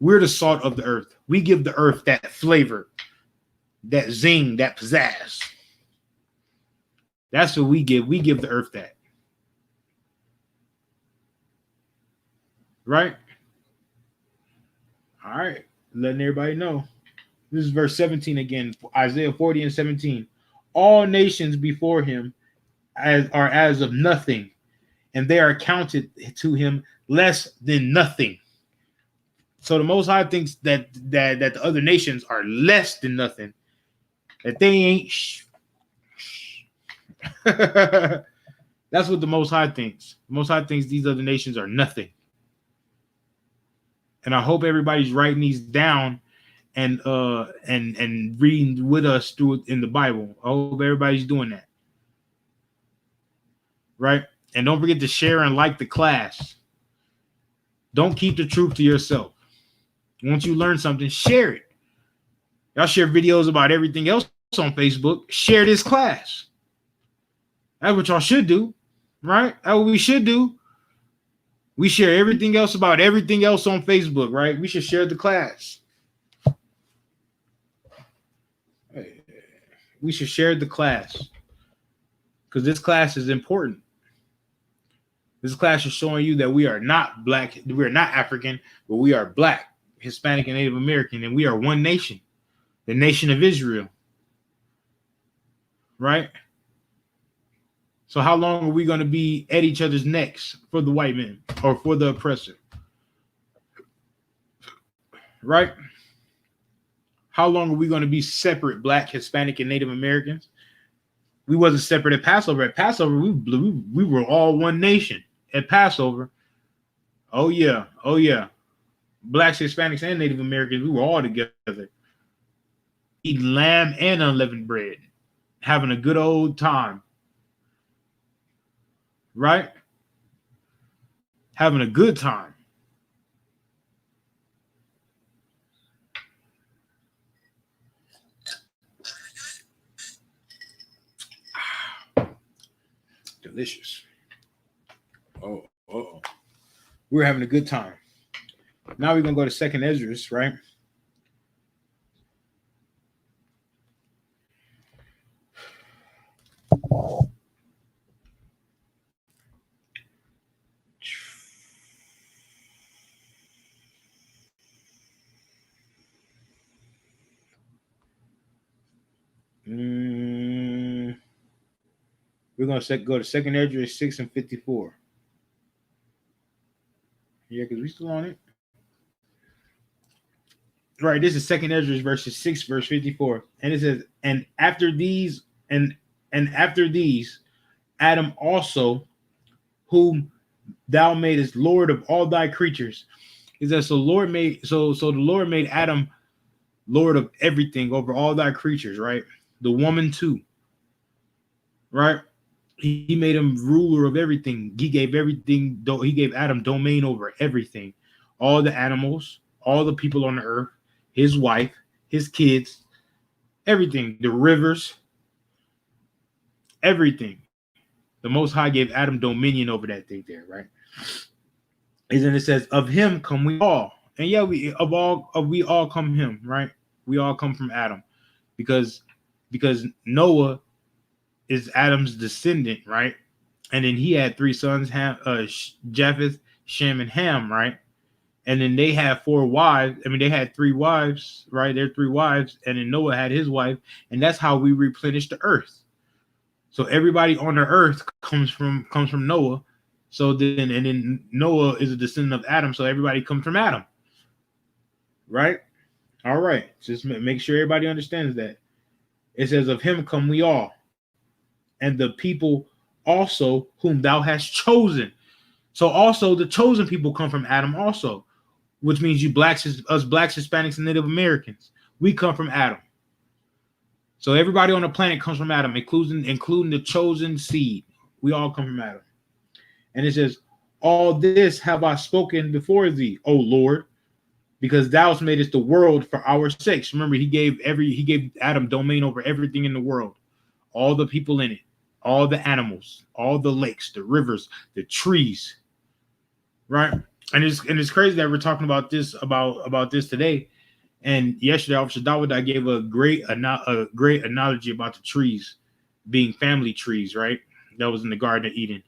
We're the salt of the earth. We give the earth that flavor, that zing, that pizzazz. That's what we give. We give the earth that. Right? All right. Letting everybody know. This is verse 17 again. Isaiah 40 and 17. All nations before him are as of nothing, and they are counted to him less than nothing. So the Most High thinks that the other nations are less than nothing. That they ain't. That's what the Most High thinks. The Most High thinks these other nations are nothing. And I hope everybody's writing these down and reading with us through it in the Bible. I hope everybody's doing that. Right? And don't forget to share and like the class. Don't keep the truth to yourself. Once you learn something, share it. Y'all share videos about everything else on Facebook. Share this class. That's what y'all should do, right? That's what we should do. We share everything else about everything else on Facebook, right? We should share the class. We should share the class because this class is important. This class is showing you that we are not black, we are not African, but we are black, Hispanic, and Native American, and we are one nation, the nation of Israel, right? So how long are we going to be at each other's necks for the white man or for the oppressor, right? How long are we going to be separate, Black, Hispanic, and Native Americans? We wasn't separate at Passover. At Passover, we were all one nation. At Passover, oh yeah, Blacks, Hispanics, and Native Americans, we were all together, eating lamb and unleavened bread, having a good old time, right? Having a good time. Delicious. Oh. We're having a good time. Now we're going to go to Second Esdras, right? We're going to go to Second Esdras 6 and 54. Yeah, because we still on it. Right, this is Second Esdras verses 6, verse 54. And it says, and after these, Adam also, whom thou madest Lord of all thy creatures. Is that so the Lord made Adam Lord of everything over all thy creatures, right? The woman too. Right? He made him ruler of everything. He gave Adam domain over everything. All the animals, all the people on the earth, his wife, his kids, everything, the rivers, everything. The Most High gave Adam dominion over that thing there, right? And then it says, of him come we all. And yeah, we all come him, right? We all come from Adam. Because Noah is Adam's descendant, right? And then he had 3 sons, Japheth, Shem, and Ham, right? And then they had 4 wives. I mean, they had 3 wives, right? They're 3 wives, and then Noah had his wife, and that's how we replenish the earth. So everybody on the earth comes from Noah. So then Noah is a descendant of Adam, so everybody comes from Adam, right? All right, just make sure everybody understands that. It says, of him come we all, and the people also whom thou hast chosen. So also the chosen people come from Adam also, which means us blacks, Hispanics, and Native Americans. We come from Adam. So everybody on the planet comes from Adam, including the chosen seed. We all come from Adam. And it says, all this have I spoken before thee, O Lord, because thou hast made us the world for our sakes. Remember, he gave Adam domain over everything in the world, all the people in it, all the animals, all the lakes, the rivers, the trees, right? And it's crazy that we're talking about this today. And yesterday, Officer Dawada gave a great analogy about the trees being family trees, right? That was in the Garden of Eden,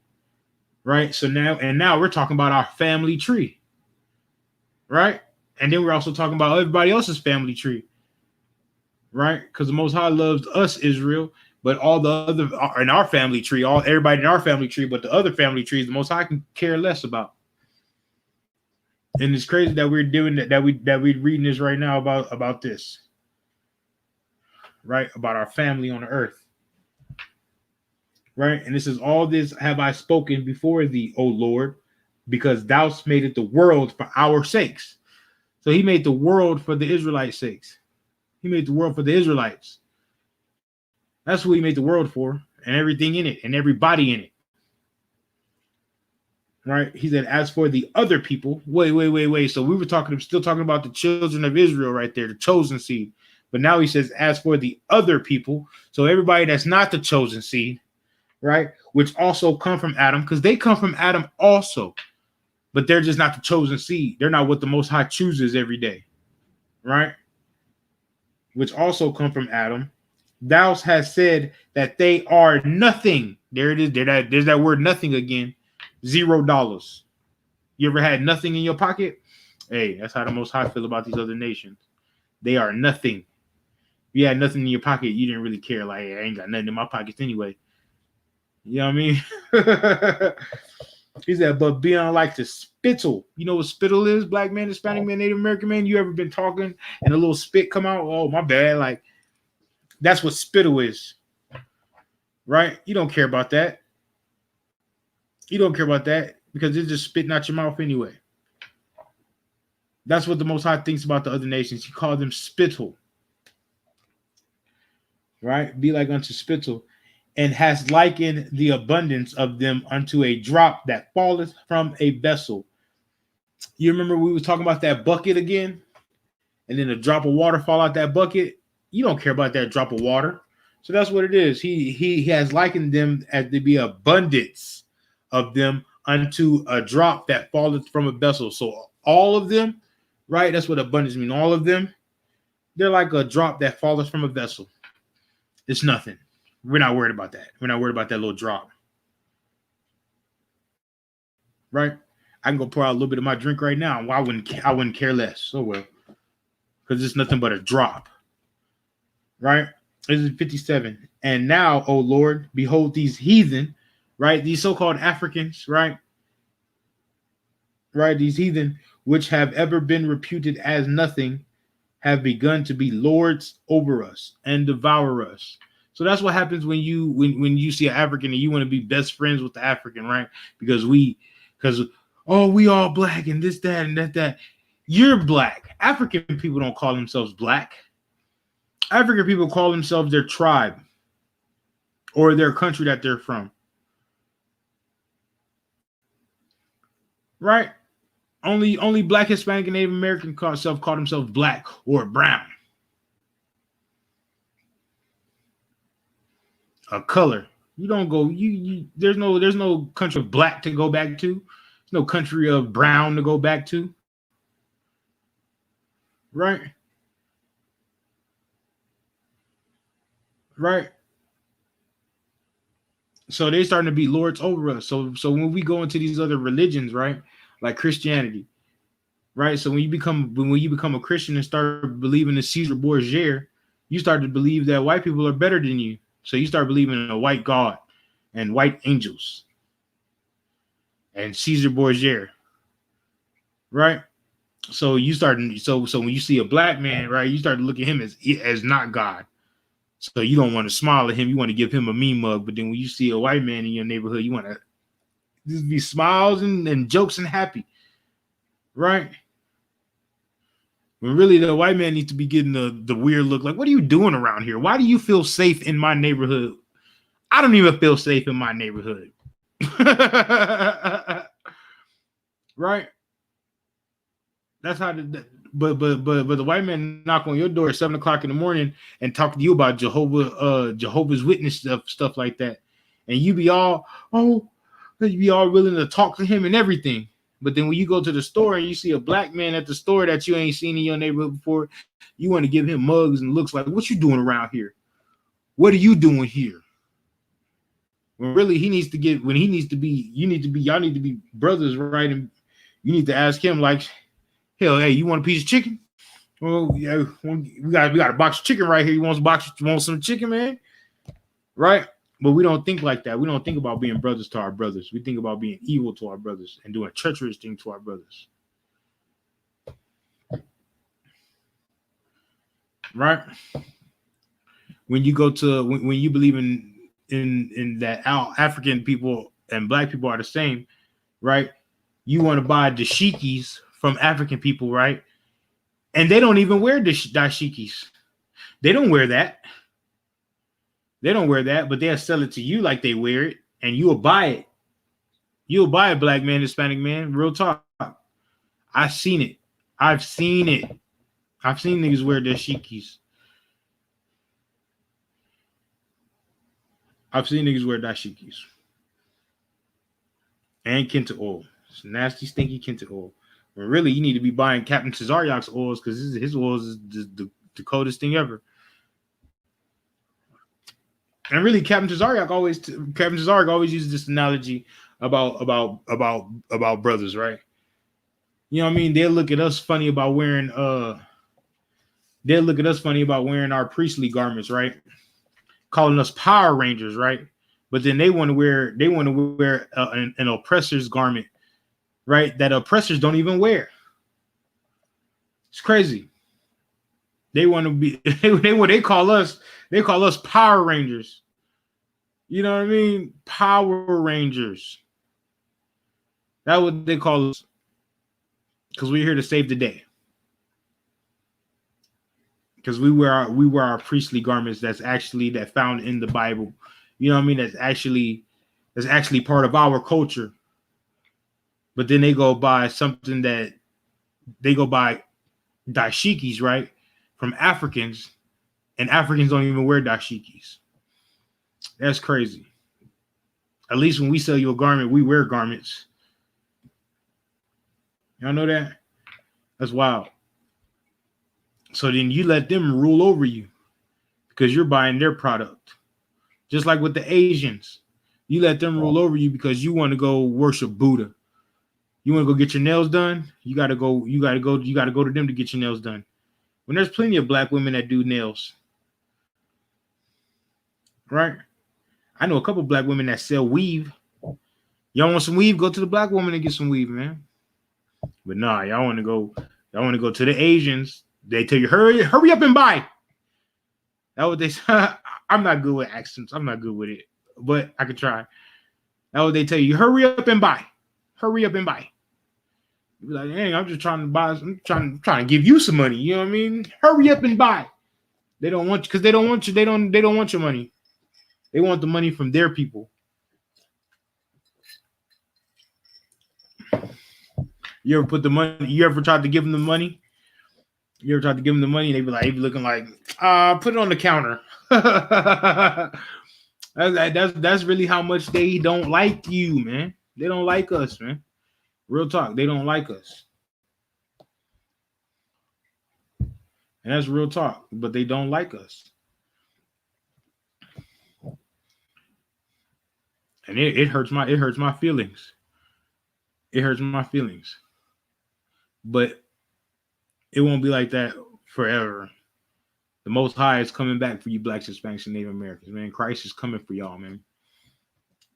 right? So now we're talking about our family tree, right? And then we're also talking about everybody else's family tree, right? Because the Most High loves us, Israel, but all the other in our family tree, everybody in our family tree, but the other family trees, the Most High can care less about. And it's crazy that we're doing that we're reading this right now about this, right? About our family on the earth, right? And this is, all this have I spoken before thee, O Lord, because thou made it the world for our sakes. So he made the world for the Israelites' sakes. He made the world for the Israelites. That's what he made the world for, and everything in it, and everybody in it. Right? He said, as for the other people, wait. So we were still talking about the children of Israel right there, the chosen seed. But now he says, as for the other people, so everybody that's not the chosen seed, right? Which also come from Adam, because they come from Adam also. But they're just not the chosen seed. They're not what the Most High chooses every day, right? Which also come from Adam. Thou hast said that they are nothing. There it is. There's that word nothing again. $0. You ever had nothing in your pocket? Hey, that's how the Most High feel about these other nations. They are nothing. If you had nothing in your pocket, you didn't really care. Like, hey, I ain't got nothing in my pockets anyway. You know what I mean? He said, but beyond like the spittle. You know what spittle is? Black man, Hispanic man, Native American man. You ever been talking and a little spit come out? Oh, my bad. Like, that's what spittle is. Right? You don't care about that. You don't care about that because it's just spitting out your mouth anyway. That's what the Most High thinks about the other nations. He called them spittle. Right? Be like unto spittle. And has likened the abundance of them unto a drop that falleth from a vessel. You remember we were talking about that bucket again? And then a drop of water fall out that bucket. You don't care about that drop of water. So that's what it is. He has likened them as to be abundance of them unto a drop that falleth from a vessel. So all of them, right? That's what abundance means. All of them, they're like a drop that falleth from a vessel. It's nothing. We're not worried about that. We're not worried about that little drop. Right? I can go pour out a little bit of my drink right now. I wouldn't care less. So well. Because it's nothing but a drop. Right? This is 57. And now, O Lord, behold these heathen, right? These so-called Africans, right? Right? These heathen, which have ever been reputed as nothing, have begun to be lords over us and devour us. So that's what happens when you see an African and you want to be best friends with the African, right? Because we all black and this, that, and that. You're black. African people don't call themselves black. African people call themselves their tribe or their country that they're from. Right? Only black, Hispanic, and Native American call themselves black or brown. A color. You don't go. There's no country of black to go back to. There's no country of brown to go back to. Right? Right? So they're starting to be lords over us. So when we go into these other religions, right, like Christianity, right? So when you become a Christian and start believing in Caesar Borgia, you start to believe that white people are better than you. So you start believing in a white God and white angels and Caesar Borgia, right? So you start. So when you see a black man, right, you start to look at him as not God. So you don't want to smile at him. You want to give him a mean mug. But then when you see a white man in your neighborhood, you want to just be smiles and jokes and happy, right? When really the white man needs to be getting the weird look. Like, what are you doing around here? Why do you feel safe in my neighborhood? I don't even feel safe in my neighborhood. Right? That's how but the white man knock on your door at 7:00 in the morning and talk to you about Jehovah's Witness stuff like that. And you be all willing to talk to him and everything. But then when you go to the store and you see a black man at the store that you ain't seen in your neighborhood before, you want to give him mugs and looks like, what you doing around here? What are you doing here? When really y'all need to be brothers, right? And you need to ask him like, hell, hey, you want a piece of chicken? Well, yeah, we got a box of chicken right here. You want some chicken, man? Right? But we don't think like that. We don't think about being brothers to our brothers. We think about being evil to our brothers and doing treacherous things to our brothers. Right? When you go to when you believe in that African people and black people are the same, right? You want to buy dashikis from African people, right? And they don't even wear dashikis. They don't wear that. They don't wear that, but they'll sell it to you like they wear it, and you'll buy it. You'll buy it, black man, Hispanic man. Real talk. I've seen it. I've seen niggas wear dashikis. I've seen niggas wear dashikis. And Kenta oil. It's nasty, stinky Kenta oil. But really, you need to be buying Captain Cesaryak's oils because his oils is the coldest thing ever. And really, Captain Cesaryk always uses this analogy about brothers, right? You know what I mean? They'll look at us funny about wearing our priestly garments, right? Calling us Power Rangers, right? But then they want to wear an oppressor's garment, right? That oppressors don't even wear. It's crazy. They want to be they call us Power Rangers. You know what I mean? Power Rangers. That's what they call us. Because we're here to save the day. Because we wear our priestly garments that found in the Bible. You know what I mean? That's actually part of our culture. But then they go by something that they go by dashikis, right? From Africans, and Africans don't even wear dashikis. That's crazy. At least when we sell you a garment, we wear garments. Y'all know that? That's wild. So then you let them rule over you because you're buying their product. Just like with the Asians. You let them rule over you because you want to go worship Buddha. You want to go get your nails done? You gotta go to them to get your nails done. When there's plenty of black women that do nails. Right? I know a couple black women that sell weave. Y'all want some weave? Go to the black woman and get some weave, man. But nah, y'all want to go to the Asians. They tell you, hurry up and buy. That's what they say. I'm not good with accents. I'm not good with it, but I could try. That's what they tell you. Hurry up and buy. Hurry up and buy. You be like, dang, I'm just trying to buy. I'm trying to give you some money. You know what I mean? Hurry up and buy. They don't want you because they don't want you. They don't want your money. They want the money from their people. You ever put the money? You ever tried to give them the money? You ever tried to give them the money? And they be looking like, put it on the counter. That's really how much they don't like you, man. They don't like us, man. Real talk. They don't like us. And that's real talk. But they don't like us. And it hurts my feelings. It hurts my feelings. But it won't be like that forever. The Most High is coming back for you blacks, Hispanics, and Native Americans, man. Christ is coming for y'all, man.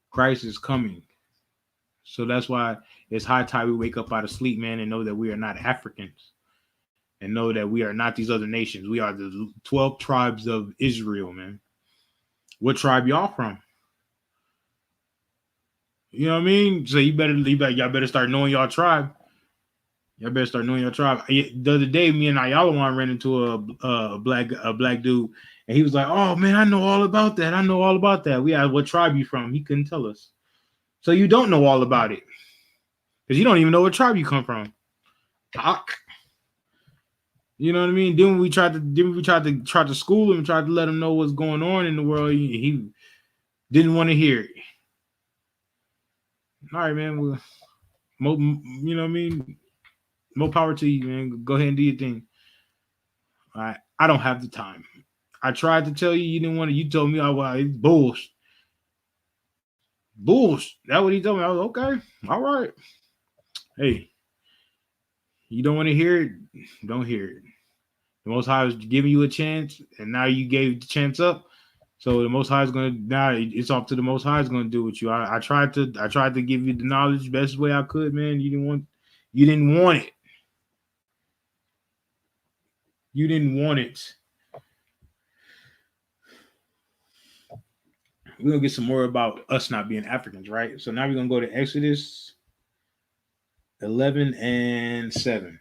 Christ is coming. So that's why it's high time we wake up out of sleep, man, and know that we are not Africans. And know that we are not these other nations. We are the 12 tribes of Israel, man. What tribe y'all from? You know what I mean? So y'all better start knowing y'all tribe. Y'all better start knowing your tribe. The other day, me and Ayalawan ran into a black dude, and he was like, "Oh man, I know all about that. I know all about that." We asked, "What tribe you from?" He couldn't tell us. So you don't know all about it because you don't even know what tribe you come from. You know what I mean? Then we tried to school him and tried to let him know what's going on in the world. He didn't want to hear it. All right, man. Well, you know what I mean? More power to you, man. Go ahead and do your thing. All right. I don't have the time. I tried to tell you, you didn't want to. You told me, "Oh, well, it's bullshit." Bullshit. That's what he told me. I was okay. All right. Hey, you don't want to hear it? Don't hear it. The Most High was giving you a chance, and now you gave the chance up. So the Most High is gonna now. It's off to the Most High is gonna do with you. I tried to give you the knowledge best way I could, man. You didn't want it. You didn't want it. We're gonna get some more about us not being Africans, right? So now we're gonna go to Exodus 11 and 7.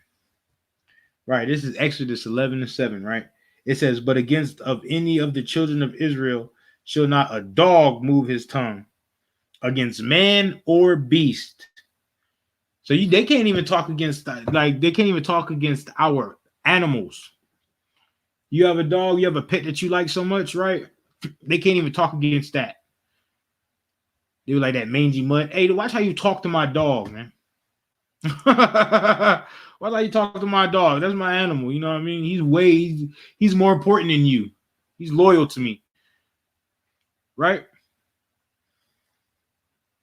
Right, this is Exodus 11 and 7, right? It says, "But against of any of the children of Israel shall not a dog move his tongue against man or beast." So they can't even talk against our animals. You have a dog, you have a pet that you like so much, right? They can't even talk against that. They were like that mangy mutt. Hey, watch how you talk to my dog, man. Why how you talk to my dog? That's my animal. You know what I mean? He's more important than you. He's loyal to me. Right?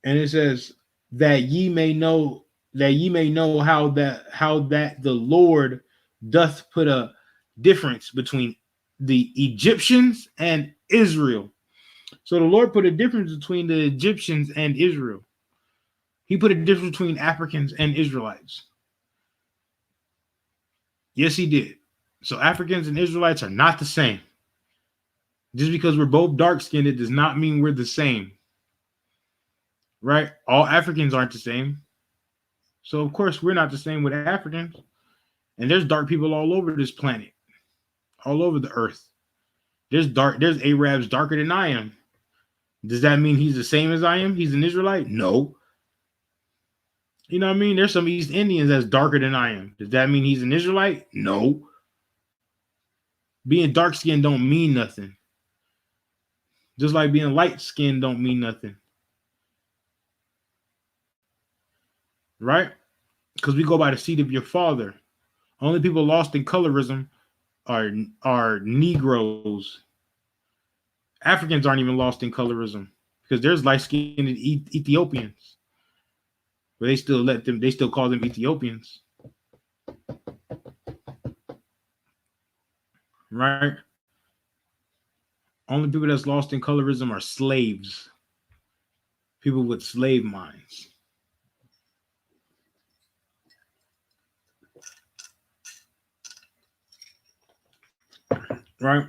And it says that ye may know that ye may know how that the Lord doth put a difference between the Egyptians and Israel. So the Lord put a difference between the Egyptians and Israel. He put a difference between Africans and Israelites. Yes, he did. So Africans and Israelites are not the same. Just because we're both dark-skinned, it does not mean we're the same. Right? All Africans aren't the same. So of course we're not the same with Africans. And there's dark people all over this planet, all over the earth. There's Arabs darker than I am. Does that mean he's the same as I am? He's an Israelite? No. You know what I mean? There's some East Indians that's darker than I am. Does that mean he's an Israelite? No. Being dark skinned don't mean nothing. Just like being light skinned don't mean nothing. Right? Because we go by the seed of your father. Only people lost in colorism are Negroes. Africans aren't even lost in colorism because there's light-skinned Ethiopians, but they still call them Ethiopians, right? Only people that's lost in colorism are slaves, people with slave minds. Right?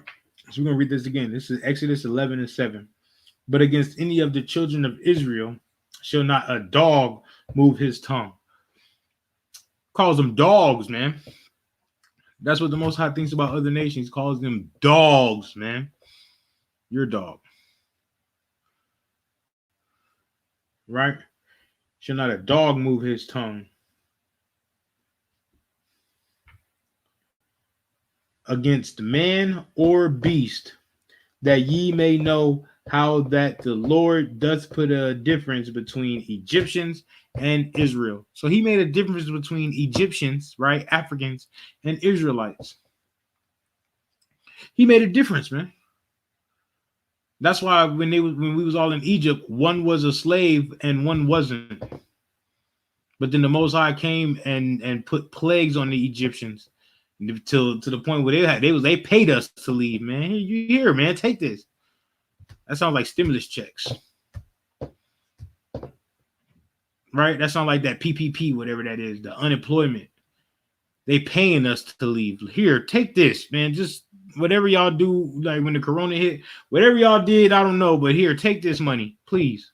So we're going to read this again. This is Exodus 11:7. But against any of the children of Israel shall not a dog move his tongue. Calls them dogs, man. That's what the Most High thinks about other nations. He calls them dogs, man. You're a dog. Right? Shall not a dog move his tongue against man or beast, that ye may know how that the Lord doth put a difference between Egyptians and Israel. So he made a difference between Egyptians, right, Africans, and Israelites. He made a difference, man. That's why when we was all in Egypt, one was a slave and one wasn't. But then the Most High came and put plagues on the Egyptians to the point where they paid us to leave, man. You here, man? Take this. That sounds like stimulus checks, right? That sounds like that PPP, whatever that is, the unemployment. They paying us to leave. Here, take this, man. Just whatever y'all do, like when the corona hit, whatever y'all did, I don't know, but here, take this money, please.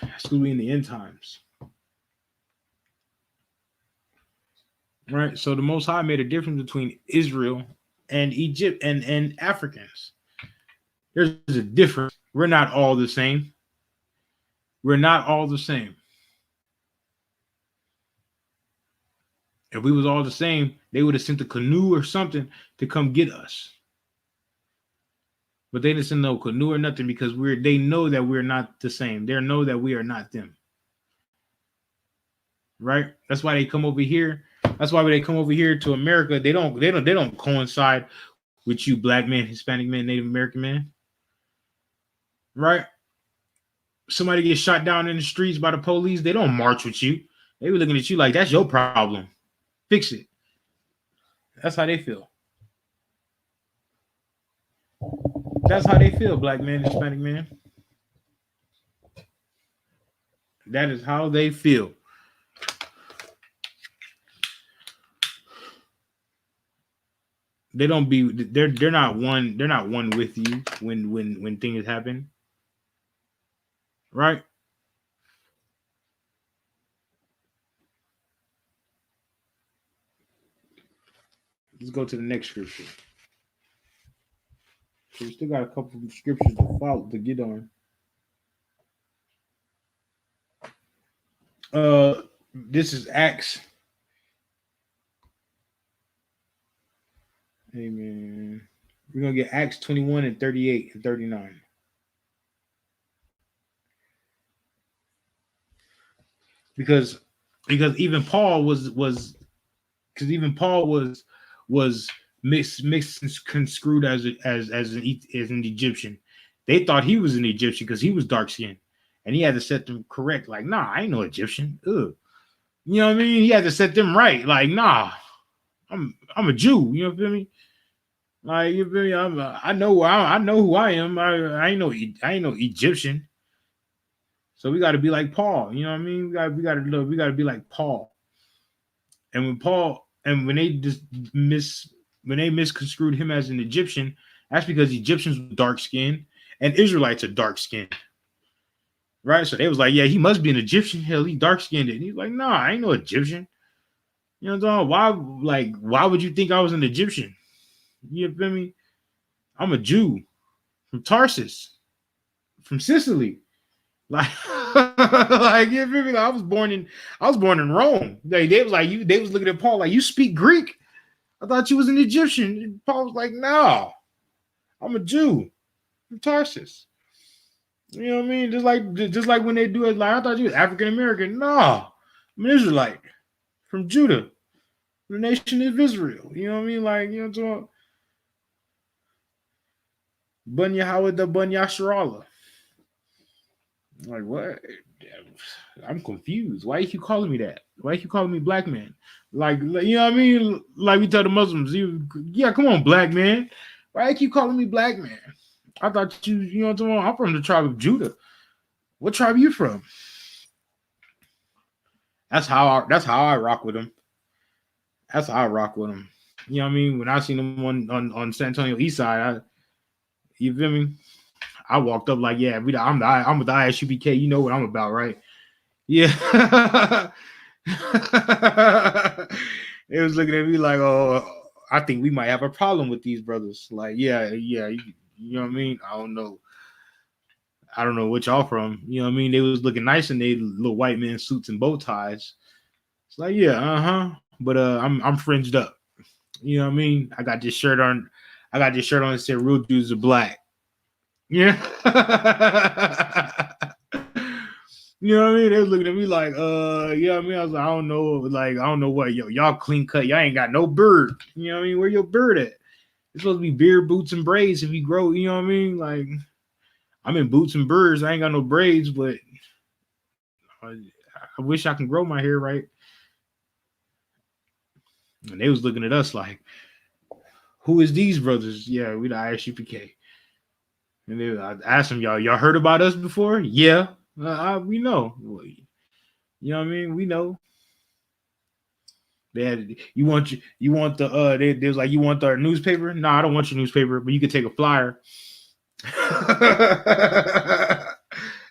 That's gonna be in the end times. Right? So the Most High made a difference between Israel and Egypt and Africans. There's a difference. We're not all the same. We're not all the same. If we was all the same, they would have sent a canoe or something to come get us. But they didn't send no canoe or nothing because they know that we're not the same. They know that we are not them. Right? That's why they come over here. That's why when they come over here to America, they don't coincide with you, black man, Hispanic man, Native American man. Right? Somebody gets shot down in the streets by the police, they don't march with you. They be looking at you like that's your problem. Fix it. That's how they feel. That's how they feel, black man, Hispanic man. That is how they feel. They're not one with you when things happen. Right? Let's go to the next scripture. So we still got a couple of scriptures to get on. This is Acts. Amen. We're gonna get Acts 21 and 38 and 39. Because even Paul was misconstrued as an Egyptian. They thought he was an Egyptian because he was dark skinned, and he had to set them correct. Like, nah, I ain't no Egyptian. Ugh. You know what I mean? He had to set them right. Like, nah, I'm a Jew. You know what I mean? Like, you feel me? I know who I am. I ain't no Egyptian. So we got to be like Paul. You know what I mean? We got to be like Paul. And when they misconstrued him as an Egyptian, that's because Egyptians were dark skinned and Israelites are dark skinned. Right? So they was like, yeah, he must be an Egyptian. Hell, he dark skinned. And he's like, nah, I ain't no Egyptian. You know what I'm saying? Why would you think I was an Egyptian? You feel me? I'm a Jew from Tarsus, from Sicily. Like, like you feel me? Like, I was born in Rome. They was looking at Paul like, you speak Greek? I thought you was an Egyptian. And Paul was like, no, I'm a Jew from Tarsus. You know what I mean? Just like when they do it, like, I thought you was African American. No, I'm an Israelite from Judah, the nation of Israel. You know what I mean? Like, you know what I'm talking about? Bunya Howard the Bunya Sharala. Like, what? I'm confused. Why you keep calling me that? Why you keep calling me black man? Like, you know what I mean? Like we tell the Muslims, yeah, come on, black man. Why you keep calling me black man? I thought you know what I'm talking. I'm from the tribe of Judah. What tribe are you from? That's how I rock with him. That's how I rock with him. You know what I mean? When I seen him on San Antonio East Side, you feel me? I walked up like, yeah, I'm with the I.S.U.P.K. You know what I'm about, right? Yeah. They was looking at me like, oh, I think we might have a problem with these brothers. Like, yeah, you know what I mean? I don't know what y'all from. You know what I mean? They was looking nice in they little white man suits and bow ties. It's like, yeah, but I'm fringed up. You know what I mean? I got this shirt on that said real dudes are black. Yeah. You know what I mean? They was looking at me like, yeah, I mean, I was like, I don't know what, y'all clean cut, y'all ain't got no beard. You know what I mean? Where your beard at? It's supposed to be beard, boots, and braids if you grow, you know what I mean? Like, I'm in boots and birds. I ain't got no braids, but I wish I can grow my hair right. And they was looking at us like, who is these brothers? Yeah, we the I.S.U.P.K. And I asked them, y'all heard about us before? Yeah, we know. You know what I mean? We know. They had you want the they was like, you want our newspaper? No, I don't want your newspaper, but you can take a flyer.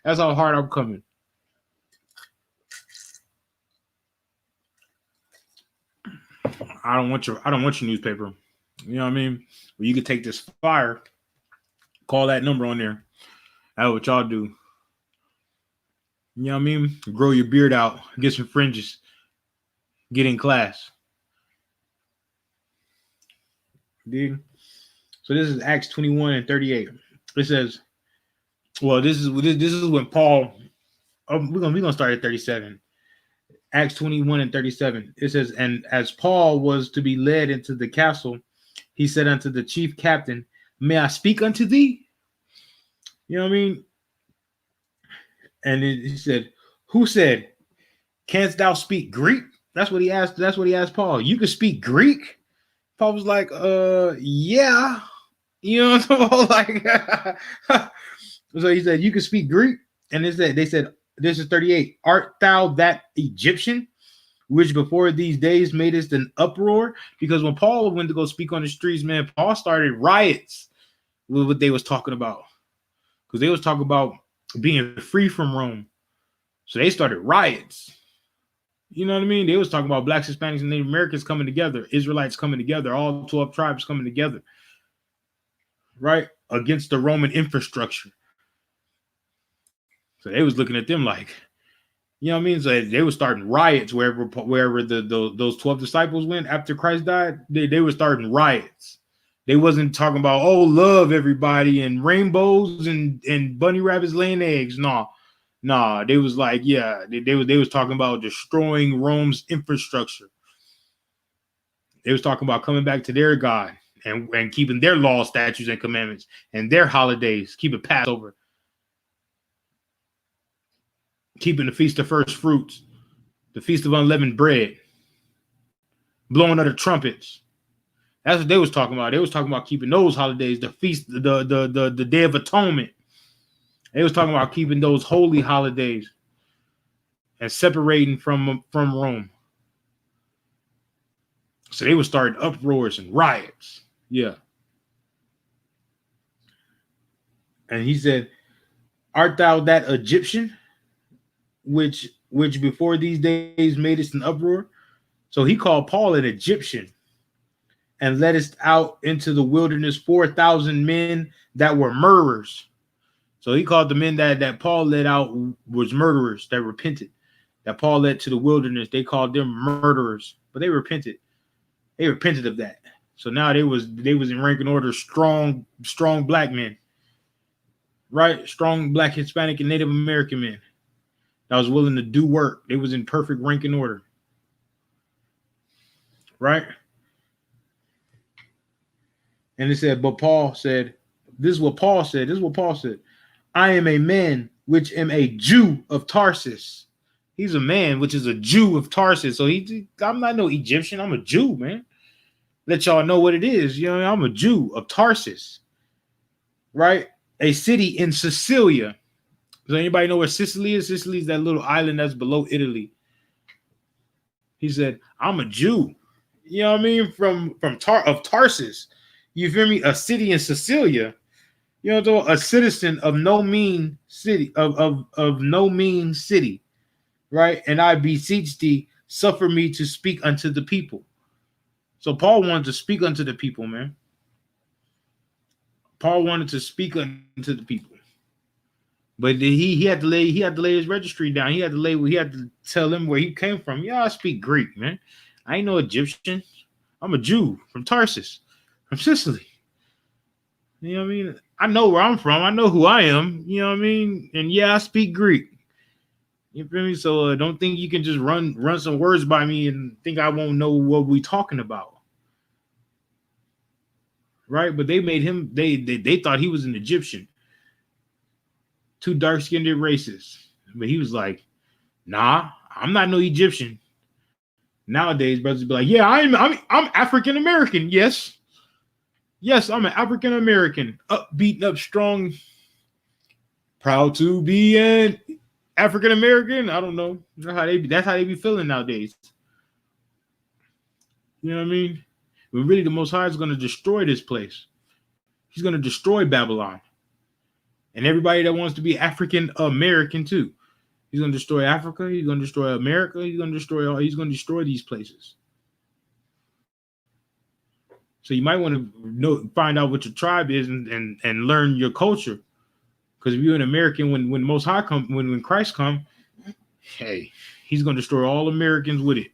That's how hard I'm coming. I don't want your newspaper. You know what I mean? Well, you could take this flyer, call that number on there. That's what y'all do. You know what I mean? Grow your beard out, get some fringes, get in class. Dig? So this is Acts 21 and 38. It says, well, this is when Paul. We're gonna start at 37. Acts 21 and 37. It says, and as Paul was to be led into the castle, he said unto the chief captain, may I speak unto thee? You know what I mean? And he said, who said, canst thou speak Greek? That's what he asked. That's what he asked Paul. You can speak Greek? Paul was like, yeah. You know what I'm talking about? Like, so he said, you can speak Greek. And they said, this is 38. Art thou that Egyptian, which before these days madest an uproar? Because when Paul went to go speak on the streets, man, Paul started riots with what they was talking about. Because they was talking about being free from Rome. So they started riots. You know what I mean? They was talking about blacks, Hispanics, and Native Americans coming together, Israelites coming together, all 12 tribes coming together, right? Against the Roman infrastructure. So they was looking at them like, you know what I mean? So they were starting riots wherever those 12 disciples went after Christ died. They were starting riots. They wasn't talking about, oh, love everybody and rainbows and bunny rabbits laying eggs. No, they was like, yeah, they was talking about destroying Rome's infrastructure. They was talking about coming back to their God and keeping their laws, statutes, and commandments and their holidays, keeping Passover. keeping the Feast of First Fruits, the Feast of Unleavened Bread, blowing of the trumpets. That's what they was talking about. They was talking about keeping those holidays, the feast, the Day of Atonement. They was talking about keeping those holy holidays and separating from Rome. So they would start uproars and riots. Yeah. And he said, "Art thou that Egyptian, which before these days madest an uproar?" So he called Paul an Egyptian and leddest out into the wilderness 4,000 men that were murderers. So he called the men that Paul led out was murderers that repented. That Paul led to the wilderness, they called them murderers, but they repented. They repented of that. So now they was in rank and order strong black men, right? Strong black, Hispanic, and Native American men that was willing to do work. They was in perfect rank and order, right? And it said, but Paul said, this is what Paul said. This is what Paul said. I am a man which am a Jew of Tarsus. He's a man which is a Jew of Tarsus. So I'm not no Egyptian. I'm a Jew, man. Let y'all know what it is. You know, I'm a Jew of Tarsus, right? A city in Sicilia. Does anybody know where Sicily is? Sicily is that little island that's below Italy. He said, I'm a Jew. You know what I mean? From Tarsus. You feel me? A city in Sicilia. You know, a citizen of no mean city, of no mean city, right? And I beseech thee, suffer me to speak unto the people. So Paul wanted to speak unto the people, man. Paul wanted to speak unto the people, but he had to lay his registry down. He had to tell them where he came from. Yeah, I speak Greek, man. I ain't no Egyptian. I'm a Jew from Tarsus, from Sicily. You know what I mean? I know where I'm from. I know who I am. You know what I mean? And yeah, I speak Greek. You feel me? So don't think you can just run some words by me and think I won't know what we talking about. Right? But they made him, they thought he was an Egyptian. Two dark-skinned racists. But he was like, nah, I'm not no Egyptian. Nowadays, brothers be like, yeah, I'm African American. Yes, I'm an African American. Upbeat, up strong, proud to be an African American. I don't know. That's how they be feeling nowadays. You know what I mean? But really, the Most High is going to destroy this place. He's going to destroy Babylon and everybody that wants to be African American too. He's going to destroy Africa. He's going to destroy America. He's going to destroy these places. So you might want to find out what your tribe is and learn your culture. Because if you're an American, when Most High come, when Christ come, hey, he's going to destroy all Americans with it.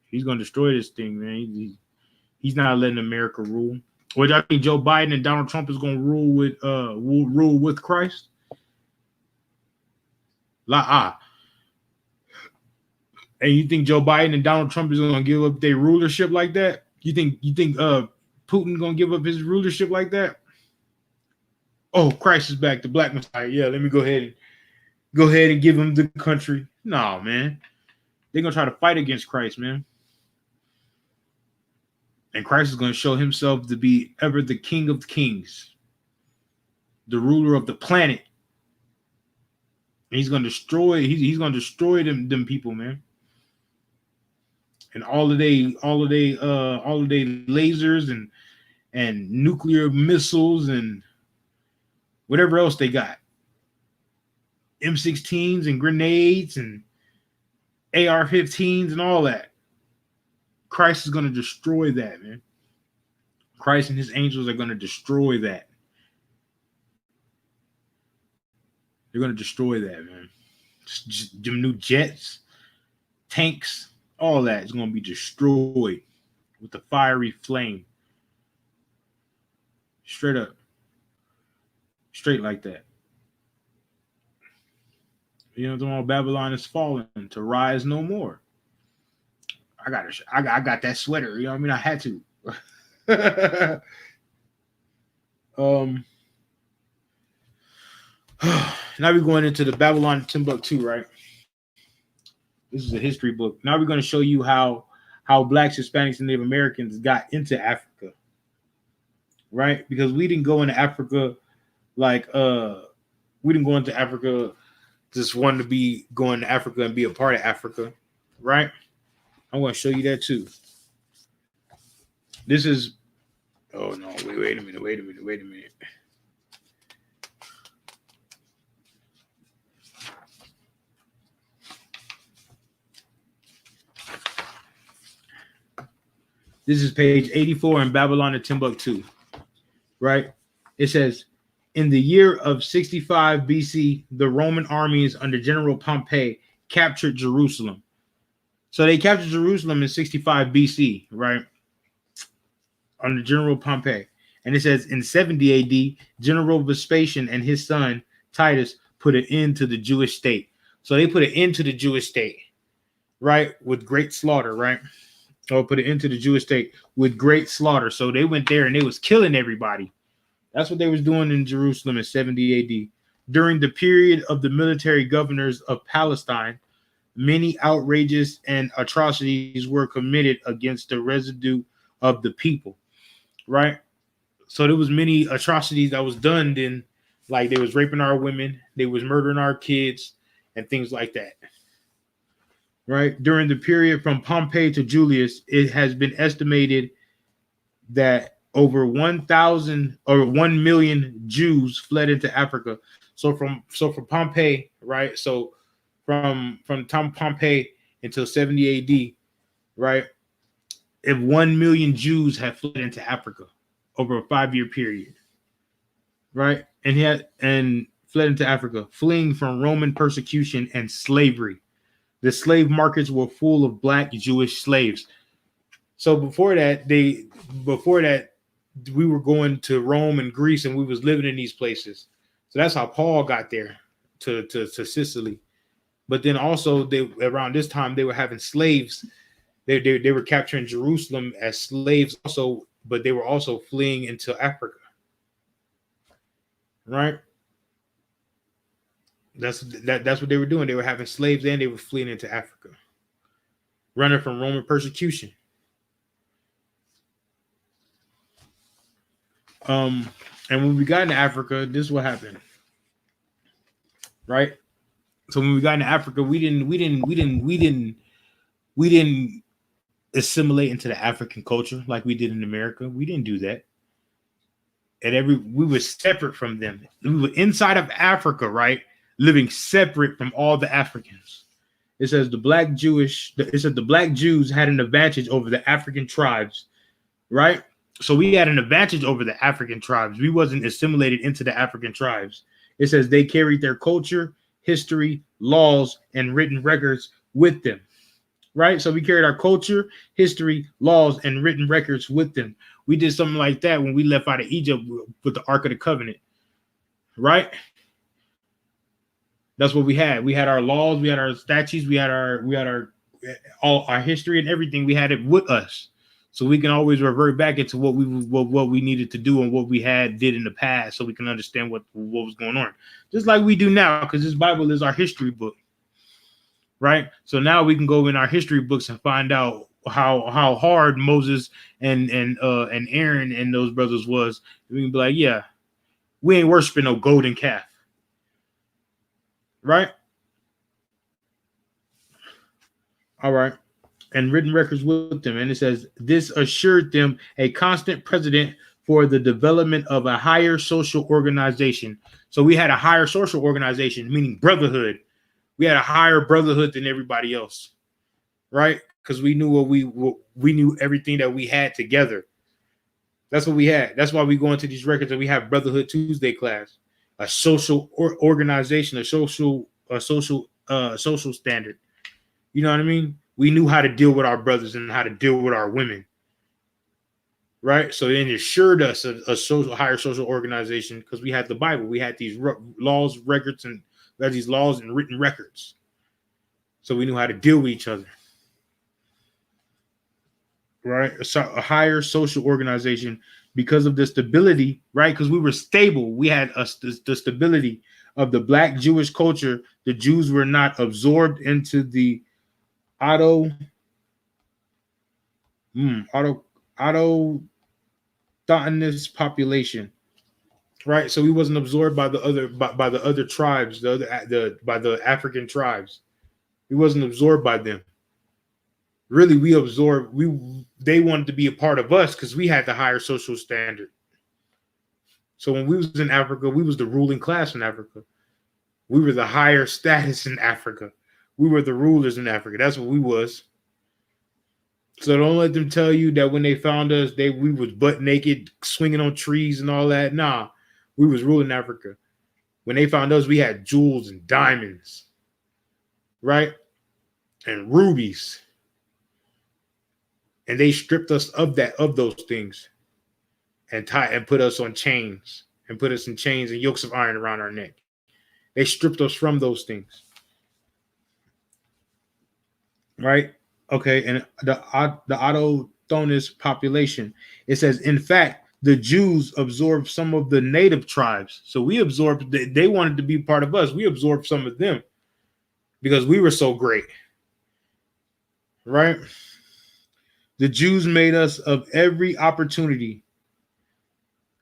He's going to destroy this thing, man. He's not letting America rule. Which I think Joe Biden and Donald Trump is going to rule with Christ. And you think Joe Biden and Donald Trump is going to give up their rulership like that? You think Putin going to give up his rulership like that? Oh, Christ is back, the Black Messiah. Yeah, let me go ahead and give him the country. No, man. They're going to try to fight against Christ, man. And Christ is going to show himself to be ever the King of kings, the ruler of the planet. And he's going to destroy. He's going to destroy them people, man. And all of they lasers and nuclear missiles and whatever else they got, M16s and grenades and AR-15s and all that. Christ is going to destroy that, man. Christ and his angels are going to destroy that. They're going to destroy that, man. Them new jets, tanks, all that is going to be destroyed with the fiery flame. Straight up. Straight like that. You know, the Babylon is fallen to rise no more. I got that sweater. You know what I mean? I had to. Now we're going into the Babylon Timbuktu, right? This is a history book. Now we're going to show you how blacks, Hispanics, and Native Americans got into Africa, right? Because we didn't go into Africa like we didn't go into Africa just wanting to be going to Africa and be a part of Africa, right? I'm going to show you that too. This is oh no, wait a minute. This is page 84 in Babylon and Timbuktu, right? It says, in the year of 65 BC, the Roman armies under General Pompey captured Jerusalem. So they captured Jerusalem in 65 BC, right? Under General Pompey. And it says in 70 AD, General Vespasian and his son Titus put an end to the Jewish state. So they put an end to the Jewish state, right? With great slaughter, right? Or put an end to the Jewish state with great slaughter. So they went there and they was killing everybody. That's what they was doing in Jerusalem in 70 AD. During the period of the military governors of Palestine, many outrages and atrocities were committed against the residue of the people, right? So there was many atrocities that was done then, like they was raping our women, they was murdering our kids, and things like that. Right? During the period from Pompey to Julius, it has been estimated that over 1,000 or 1 million Jews fled into Africa. So from Pompey, right? So from Tom Pompey until 70 AD, right? If 1 million Jews had fled into Africa over a 5-year period, right? And fled into Africa, fleeing from Roman persecution and slavery. The slave markets were full of black Jewish slaves. So before that, we were going to Rome and Greece, and we was living in these places. So that's how Paul got there to Sicily. But then also around this time they were having slaves. They were capturing Jerusalem as slaves also, but they were also fleeing into Africa. Right? That's what they were doing. They were having slaves and they were fleeing into Africa, running from Roman persecution. And when we got into Africa, this is what happened. Right? So when we got into Africa, we didn't assimilate into the African culture like we did in America. We didn't do that. We were separate from them. We were inside of Africa, right? Living separate from all the Africans. It says the black Jews had an advantage over the African tribes, right? So we had an advantage over the African tribes. We wasn't assimilated into the African tribes. It says they carried their culture, history, laws, and written records with them, right? So we carried our culture, history, laws, and written records with them. We did something like that when we left out of Egypt with the Ark of the Covenant, right? That's what we had. We had our laws, we had our statutes, we had all our history and everything. We had it with us, so we can always revert back into what we needed to do and what we did in the past, so we can understand what was going on, just like we do now, because this Bible is our history book, right? So now we can go in our history books and find out how hard Moses and Aaron and those brothers was. We can be like, yeah, we ain't worshiping no golden calf. Right? All right. And written records with them. And it says, this assured them a constant precedent for the development of a higher social organization. So we had a higher social organization, meaning brotherhood. We had a higher brotherhood than everybody else. Right? Because we knew we knew everything that we had together. That's what we had. That's why we go into these records and we have Brotherhood Tuesday class. A social organization, a social standard. You know what I mean? We knew how to deal with our brothers and how to deal with our women, right? So it assured us a higher social organization because we had the Bible. We had these laws, records, and we had these laws and written records. So we knew how to deal with each other, right? So a higher social organization because of the stability, right? Because we were stable. We had the stability of the black Jewish culture. The Jews were not absorbed into the auto autochthonous population, right? So we wasn't absorbed by the other tribes, by the African tribes. We wasn't absorbed by them. Really, they wanted to be a part of us because we had the higher social standard. So when we was in Africa, we was the ruling class in Africa. We were the higher status in Africa. We were the rulers in Africa. That's what we was. So don't let them tell you that when they found us, we was butt naked, swinging on trees and all that. Nah, we was ruling Africa. When they found us, we had jewels and diamonds, right? And rubies. And they stripped us of those things and put us on chains and put us in chains and yokes of iron around our neck. They stripped us from those things. Right? Okay. And the autochthonous population, it says, in fact, the Jews absorbed some of the native tribes. So we absorbed, they wanted to be part of us. We absorbed some of them because we were so great. Right? The Jews made us of every opportunity.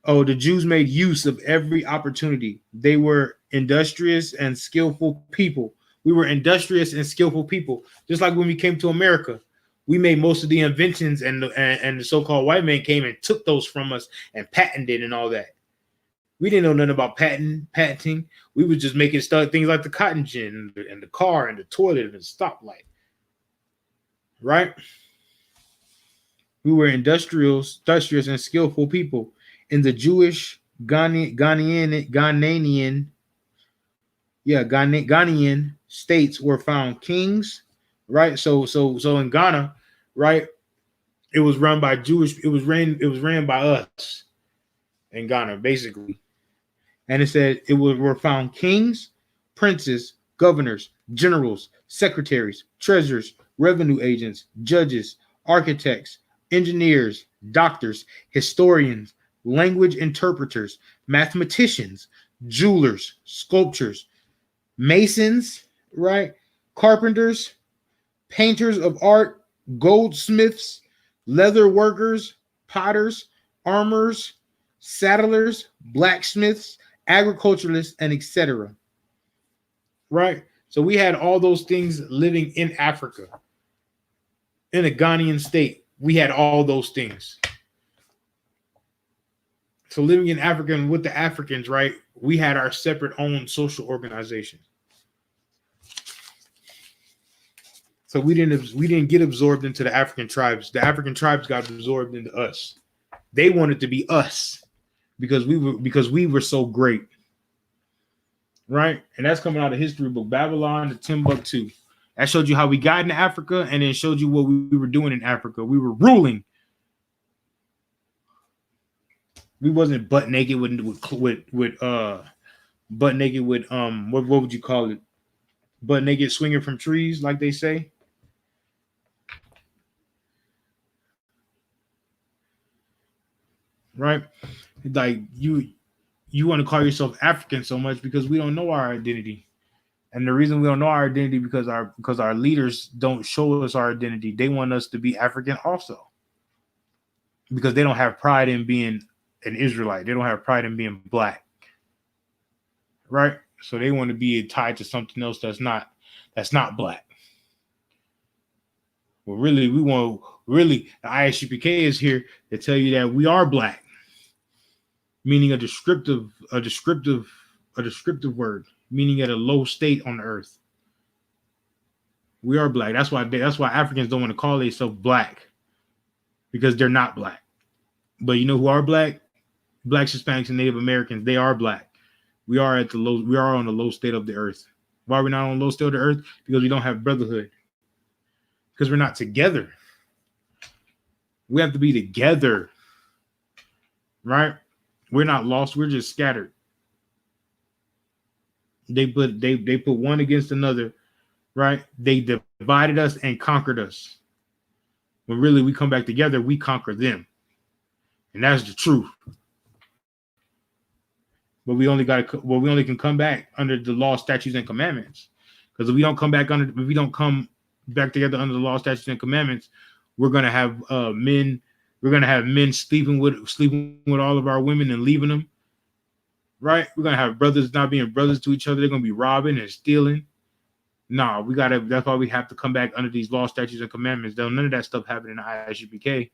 Oh, the Jews made use of every opportunity. They were industrious and skillful people. We were industrious and skillful people. Just like when we came to America, we made most of the inventions, and the so-called white man came and took those from us and patented and all that. We didn't know nothing about patenting. We were just making things like the cotton gin and the car and the toilet and the stoplight. Right? We were industrious and skillful people. In the Jewish Ghanaian states were found kings, right? So in Ghana, right, it was run by Jewish. It was ran by us in Ghana, basically. And it said were found kings, princes, governors, generals, secretaries, treasurers, revenue agents, judges, architects, engineers, doctors, historians, language interpreters, mathematicians, jewelers, sculptors, masons, right? Carpenters, painters of art, goldsmiths, leather workers, potters, armorers, saddlers, blacksmiths, agriculturalists, and etc. Right? So we had all those things living in Africa. In a Ghanaian state, we had all those things. So living in Africa and with the Africans, right, we had our separate own social organization. So we didn't get absorbed into the African tribes. The African tribes got absorbed into us. They wanted to be us because we were so great. Right? And that's coming out of history book, Babylon to Timbuktu. That showed you how we got into Africa, and then showed you what we were doing in Africa. We were ruling. We wasn't butt naked with butt naked with what would you call it? Butt naked swinging from trees, like they say. Right? Like you want to call yourself African so much because we don't know our identity. And the reason we don't know our identity because our leaders don't show us our identity. They want us to be African also. Because they don't have pride in being an Israelite. They don't have pride in being black. Right? So they want to be tied to something else that's not black. Well, really, the I.S.U.P.K is here to tell you that we are black. Meaning a descriptive word, meaning at a low state on the earth. We are black. That's why Africans don't want to call themselves black. Because they're not black. But you know who are black? Blacks, Hispanics, and Native Americans, they are black. We are on the low state of the earth. Why are we not on the low state of the earth? Because we don't have brotherhood. Because we're not together. We have to be together. Right? We're not lost, we're just scattered. They put one against another, right? They divided us and conquered us. When really we come back together, we conquer them. And that's the truth. But we only can come back under the law, statutes, and commandments. Because if we don't come back together under the law, statutes, and commandments, we're gonna have men. We're gonna have men sleeping with all of our women and leaving them. Right? We're gonna have brothers not being brothers to each other. They're gonna be robbing and stealing. No, that's why we have to come back under these law, statutes, and commandments. Though none of that stuff happened in the I.S.U.P.K.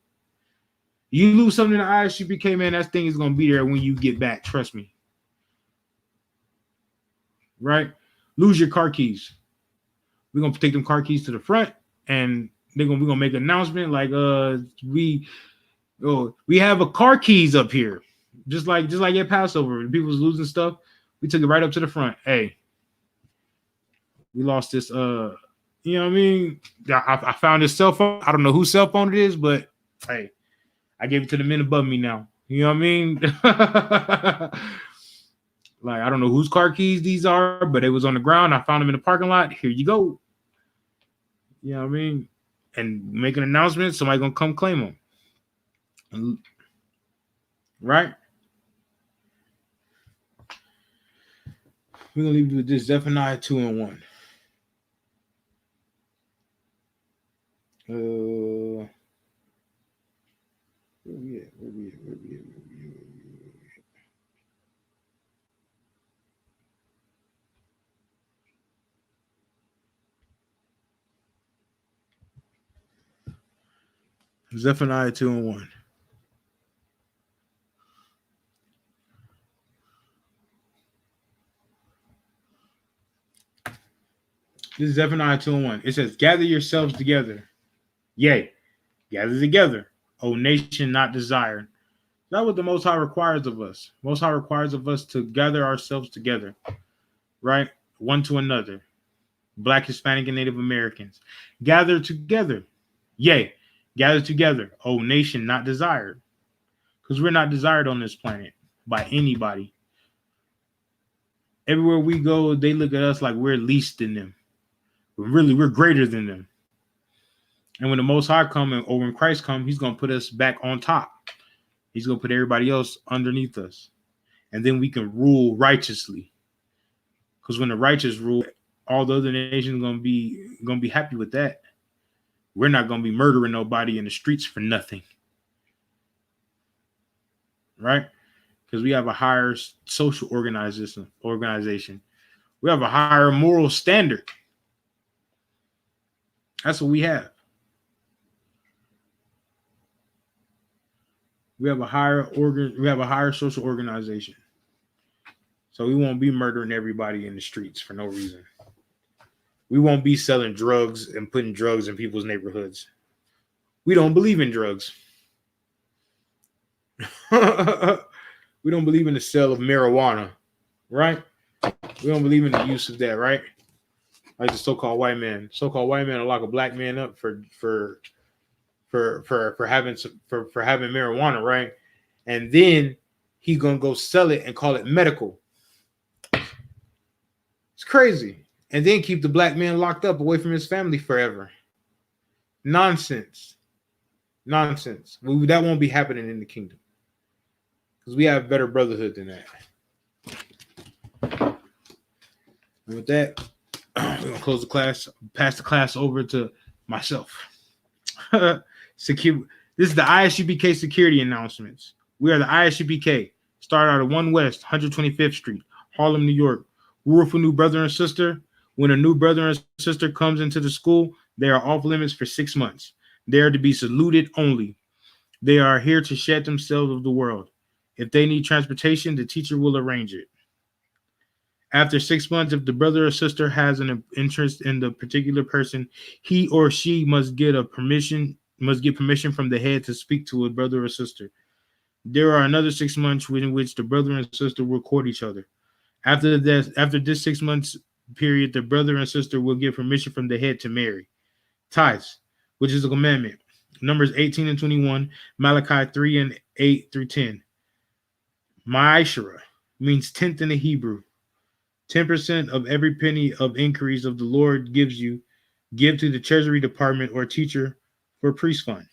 You lose something in the I.S.U.P.K, man, that thing is gonna be there when you get back. Trust me. Right? Lose your car keys. We're gonna take them car keys to the front, and we're gonna make an announcement like we have a car keys up here. Just like at Passover. People was losing stuff. We took it right up to the front. Hey, we lost this you know what I mean? I found this cell phone. I don't know whose cell phone it is, but hey, I gave it to the men above me now. You know what I mean? Like, I don't know whose car keys these are, but it was on the ground. I found them in the parking lot. Here you go. You know what I mean? And make an announcement. Somebody gonna come claim them. Right? We're gonna leave you with this Zephaniah 2:1. Where we at? Zephaniah 2:1. This is Zephaniah 2:1. It says, "Gather yourselves together. Yea, gather together, O nation not desired." That's what the Most High requires of us. Most High requires of us to gather ourselves together, right? One to another. Black, Hispanic, and Native Americans. Gather together. Yea, gather together, O nation not desired. Because we're not desired on this planet by anybody. Everywhere we go, they look at us like we're least than them. But really, we're greater than them. And when the Most High come, or when Christ come, he's going to put us back on top. He's going to put everybody else underneath us. And then we can rule righteously. Because when the righteous rule, all the other nations are going to be happy with that. We're not going to be murdering nobody in the streets for nothing. Right? Because we have a higher social organization. We have a higher moral standard. That's what we have. We have a higher social organization. So we won't be murdering everybody in the streets for no reason. We won't be selling drugs and putting drugs in people's neighborhoods. We don't believe in drugs. We don't believe in the sale of marijuana, right? We don't believe in the use of that, right? Like the so-called white man. So-called white man will lock a black man up for having marijuana, right? And then he's gonna go sell it and call it medical. It's crazy. And then keep the black man locked up away from his family forever. Nonsense. That won't be happening in the kingdom. Because we have better brotherhood than that. And with that, we're gonna close the class, pass the class over to myself. This is the I.S.U.P.K security announcements. We are the I.S.U.P.K. Start out at 1 West, 125th Street, Harlem, New York. Rule for new brother and sister. When a new brother and sister comes into the school, they are off limits for 6 months. They are to be saluted only. They are here to shed themselves of the world. If they need transportation, the teacher will arrange it. After 6 months, if the brother or sister has an interest in the particular person, he or she must get permission from the head to speak to a brother or sister. There are another 6 months in which the brother and sister will court each other. After this 6 months period, the brother and sister will get permission from the head to marry. Tithes, which is a commandment. Numbers 18 and 21, Malachi 3 and 8 through 10. Ma'ashera means tenth in the Hebrew. 10% of every penny of increase of the Lord gives you, give to the treasury department or teacher for priest fund.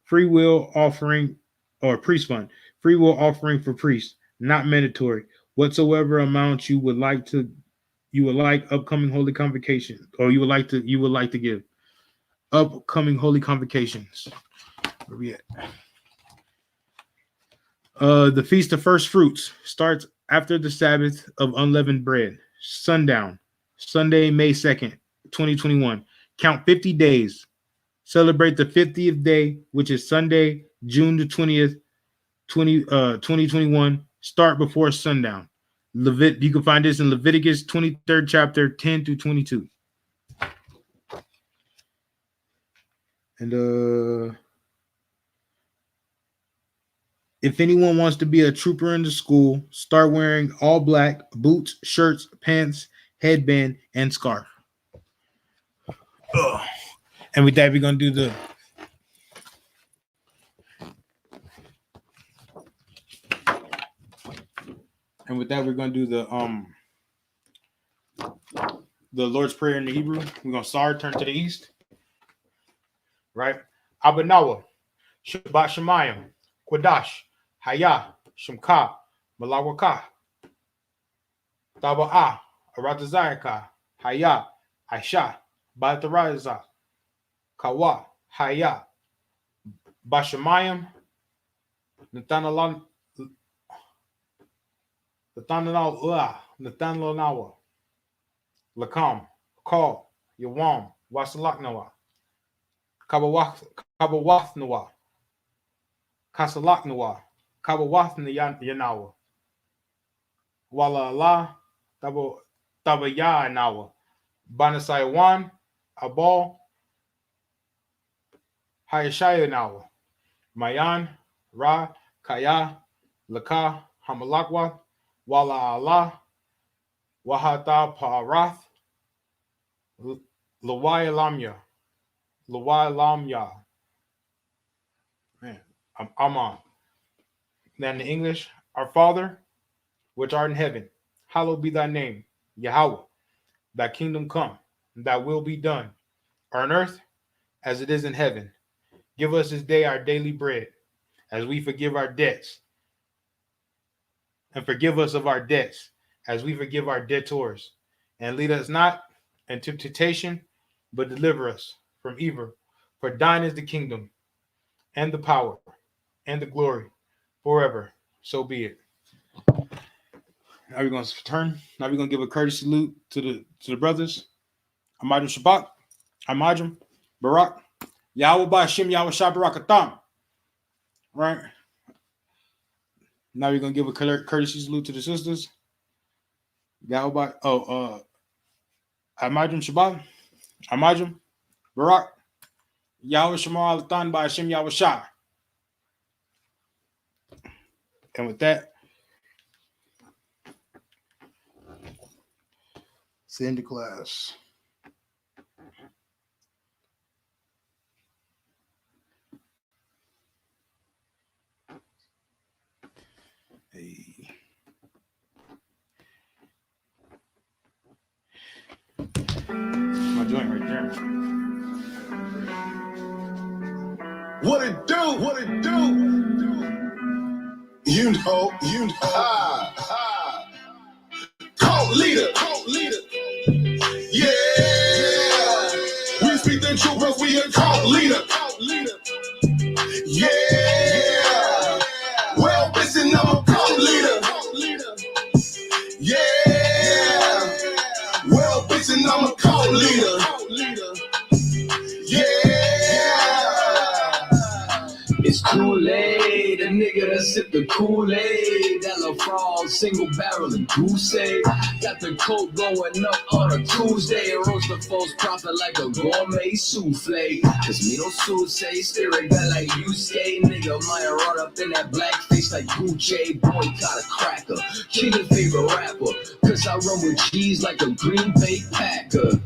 Free will offering or priest fund. Free will offering for priests, not mandatory. Whatsoever amount you would like upcoming holy convocation, or you would like to give upcoming holy convocations. Where we at? The Feast of First Fruits starts after the Sabbath of Unleavened Bread, sundown, Sunday, May 2nd, 2021. Count 50 days. Celebrate the 50th day, which is Sunday, June the 20th, 2021. Start before sundown. You can find this in Leviticus 23rd chapter, 10 through 22. And if anyone wants to be a trooper in the school, start wearing all black, boots, shirts, pants, headband, and scarf. Ugh. And with that, we're gonna do the Lord's Prayer in the Hebrew. We're gonna start, turn to the east. Right? Abanawa, Shabbat Shemayim, Quadash, Haya, Shemka, Malawaka, Taba'a, Aratazayaka, Haya, Aisha, Bataraza, Kawa, Haya, Bashamayim, Nathanalan, Nathanalawa, Lakam, Call, Yawam, Wasalaknawa, Kabawathnawa, Kasalaknawa, Kabawathnyanawa, Wala Allah, Tabayanawa, Banasaiwan, Abal, Hayashayanawa, Mayan, Ra, Kaya, Laka, Hamalakwa, Wala Allah, Wahata Parath, Lawai Lamya. Man, I'm on. Then in English, our Father, which art in heaven, hallowed be thy name, Yahweh. Thy kingdom come, thy will be done, on earth as it is in heaven. Give us this day our daily bread, as we forgive our debts. And forgive us of our debts, as we forgive our debtors. And lead us not into temptation, but deliver us from evil. For thine is the kingdom, and the power, and the glory, forever. So be it. Now we're going to turn. Now we're going to give a courtesy salute to the brothers. Ahmad Shabbat, Ahmad Barak, Yahweh Ba'Shem, Yahweh Shabbarakatam. Right? Now we're going to give a courtesy salute to the sisters. Yahweh Ahmad Shabbat, Ahmad Barak, Yahweh Shamar Alatan Ba'Shem, Yahweh Shah. And with that, it's the end of class. Hey. My joint right there. What it do? What it do? You know, cult leader. Yeah. We speak the truth, but we a cult leader. Yeah. Well, listen, I'm a cult leader. Yeah. Well, listen, I'm a cult leader. Yeah. It's Kool-Aid, a nigga that sip the Kool-Aid. That La Frog, single barrel and goose egg. Got the coke going up on a Tuesday. And roast the false prophet like a gourmet souffle. Cause me no say staring back like I.S.U.P.K. Nigga might run up in that black face like Gucci. Boycott a cracker, king of favorite rapper. Cause I run with cheese like a Green Bay Packer.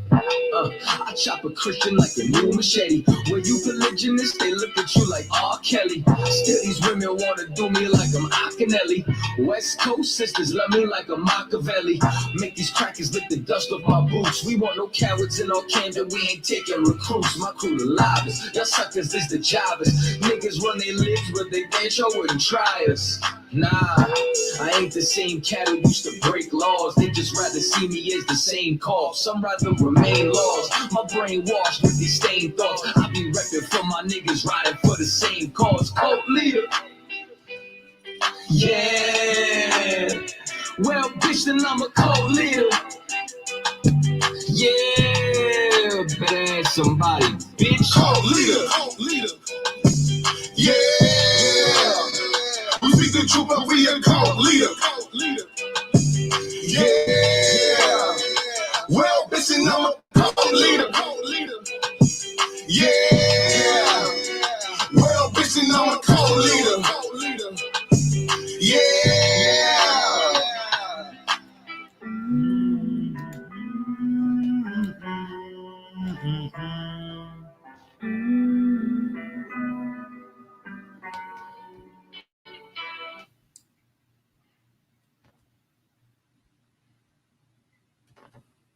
I chop a Christian like a new machete. When you religionists, they look at you like R. Kelly. Still, these women wanna do me like I'm Akinelli. West Coast sisters love me like a Machiavelli. Make these crackers lick the dust off my boots. We want no cowards in our Camden, we ain't taking recruits. My crew the livest, y'all suckers is the jobbers. Niggas run their lives, but they dance, y'all wouldn't try us. Nah, I ain't the same cat who used to break laws. They just rather see me as the same cause. Some rather remain lost. My brain washed with these stained thoughts. I be repping for my niggas riding for the same cause. Cult leader. Yeah. Well, bitch, then I'm a cult leader. Yeah. Better ask somebody, bitch. Cult leader. Cult leader. Yeah. We speak the truth, but we a cult leader. Cult leader. Yeah. Well, bitch, and I'm a cult leader. Cult leader. Yeah. Well, bitch, and I'm a cult leader. Cult leader. Yeah.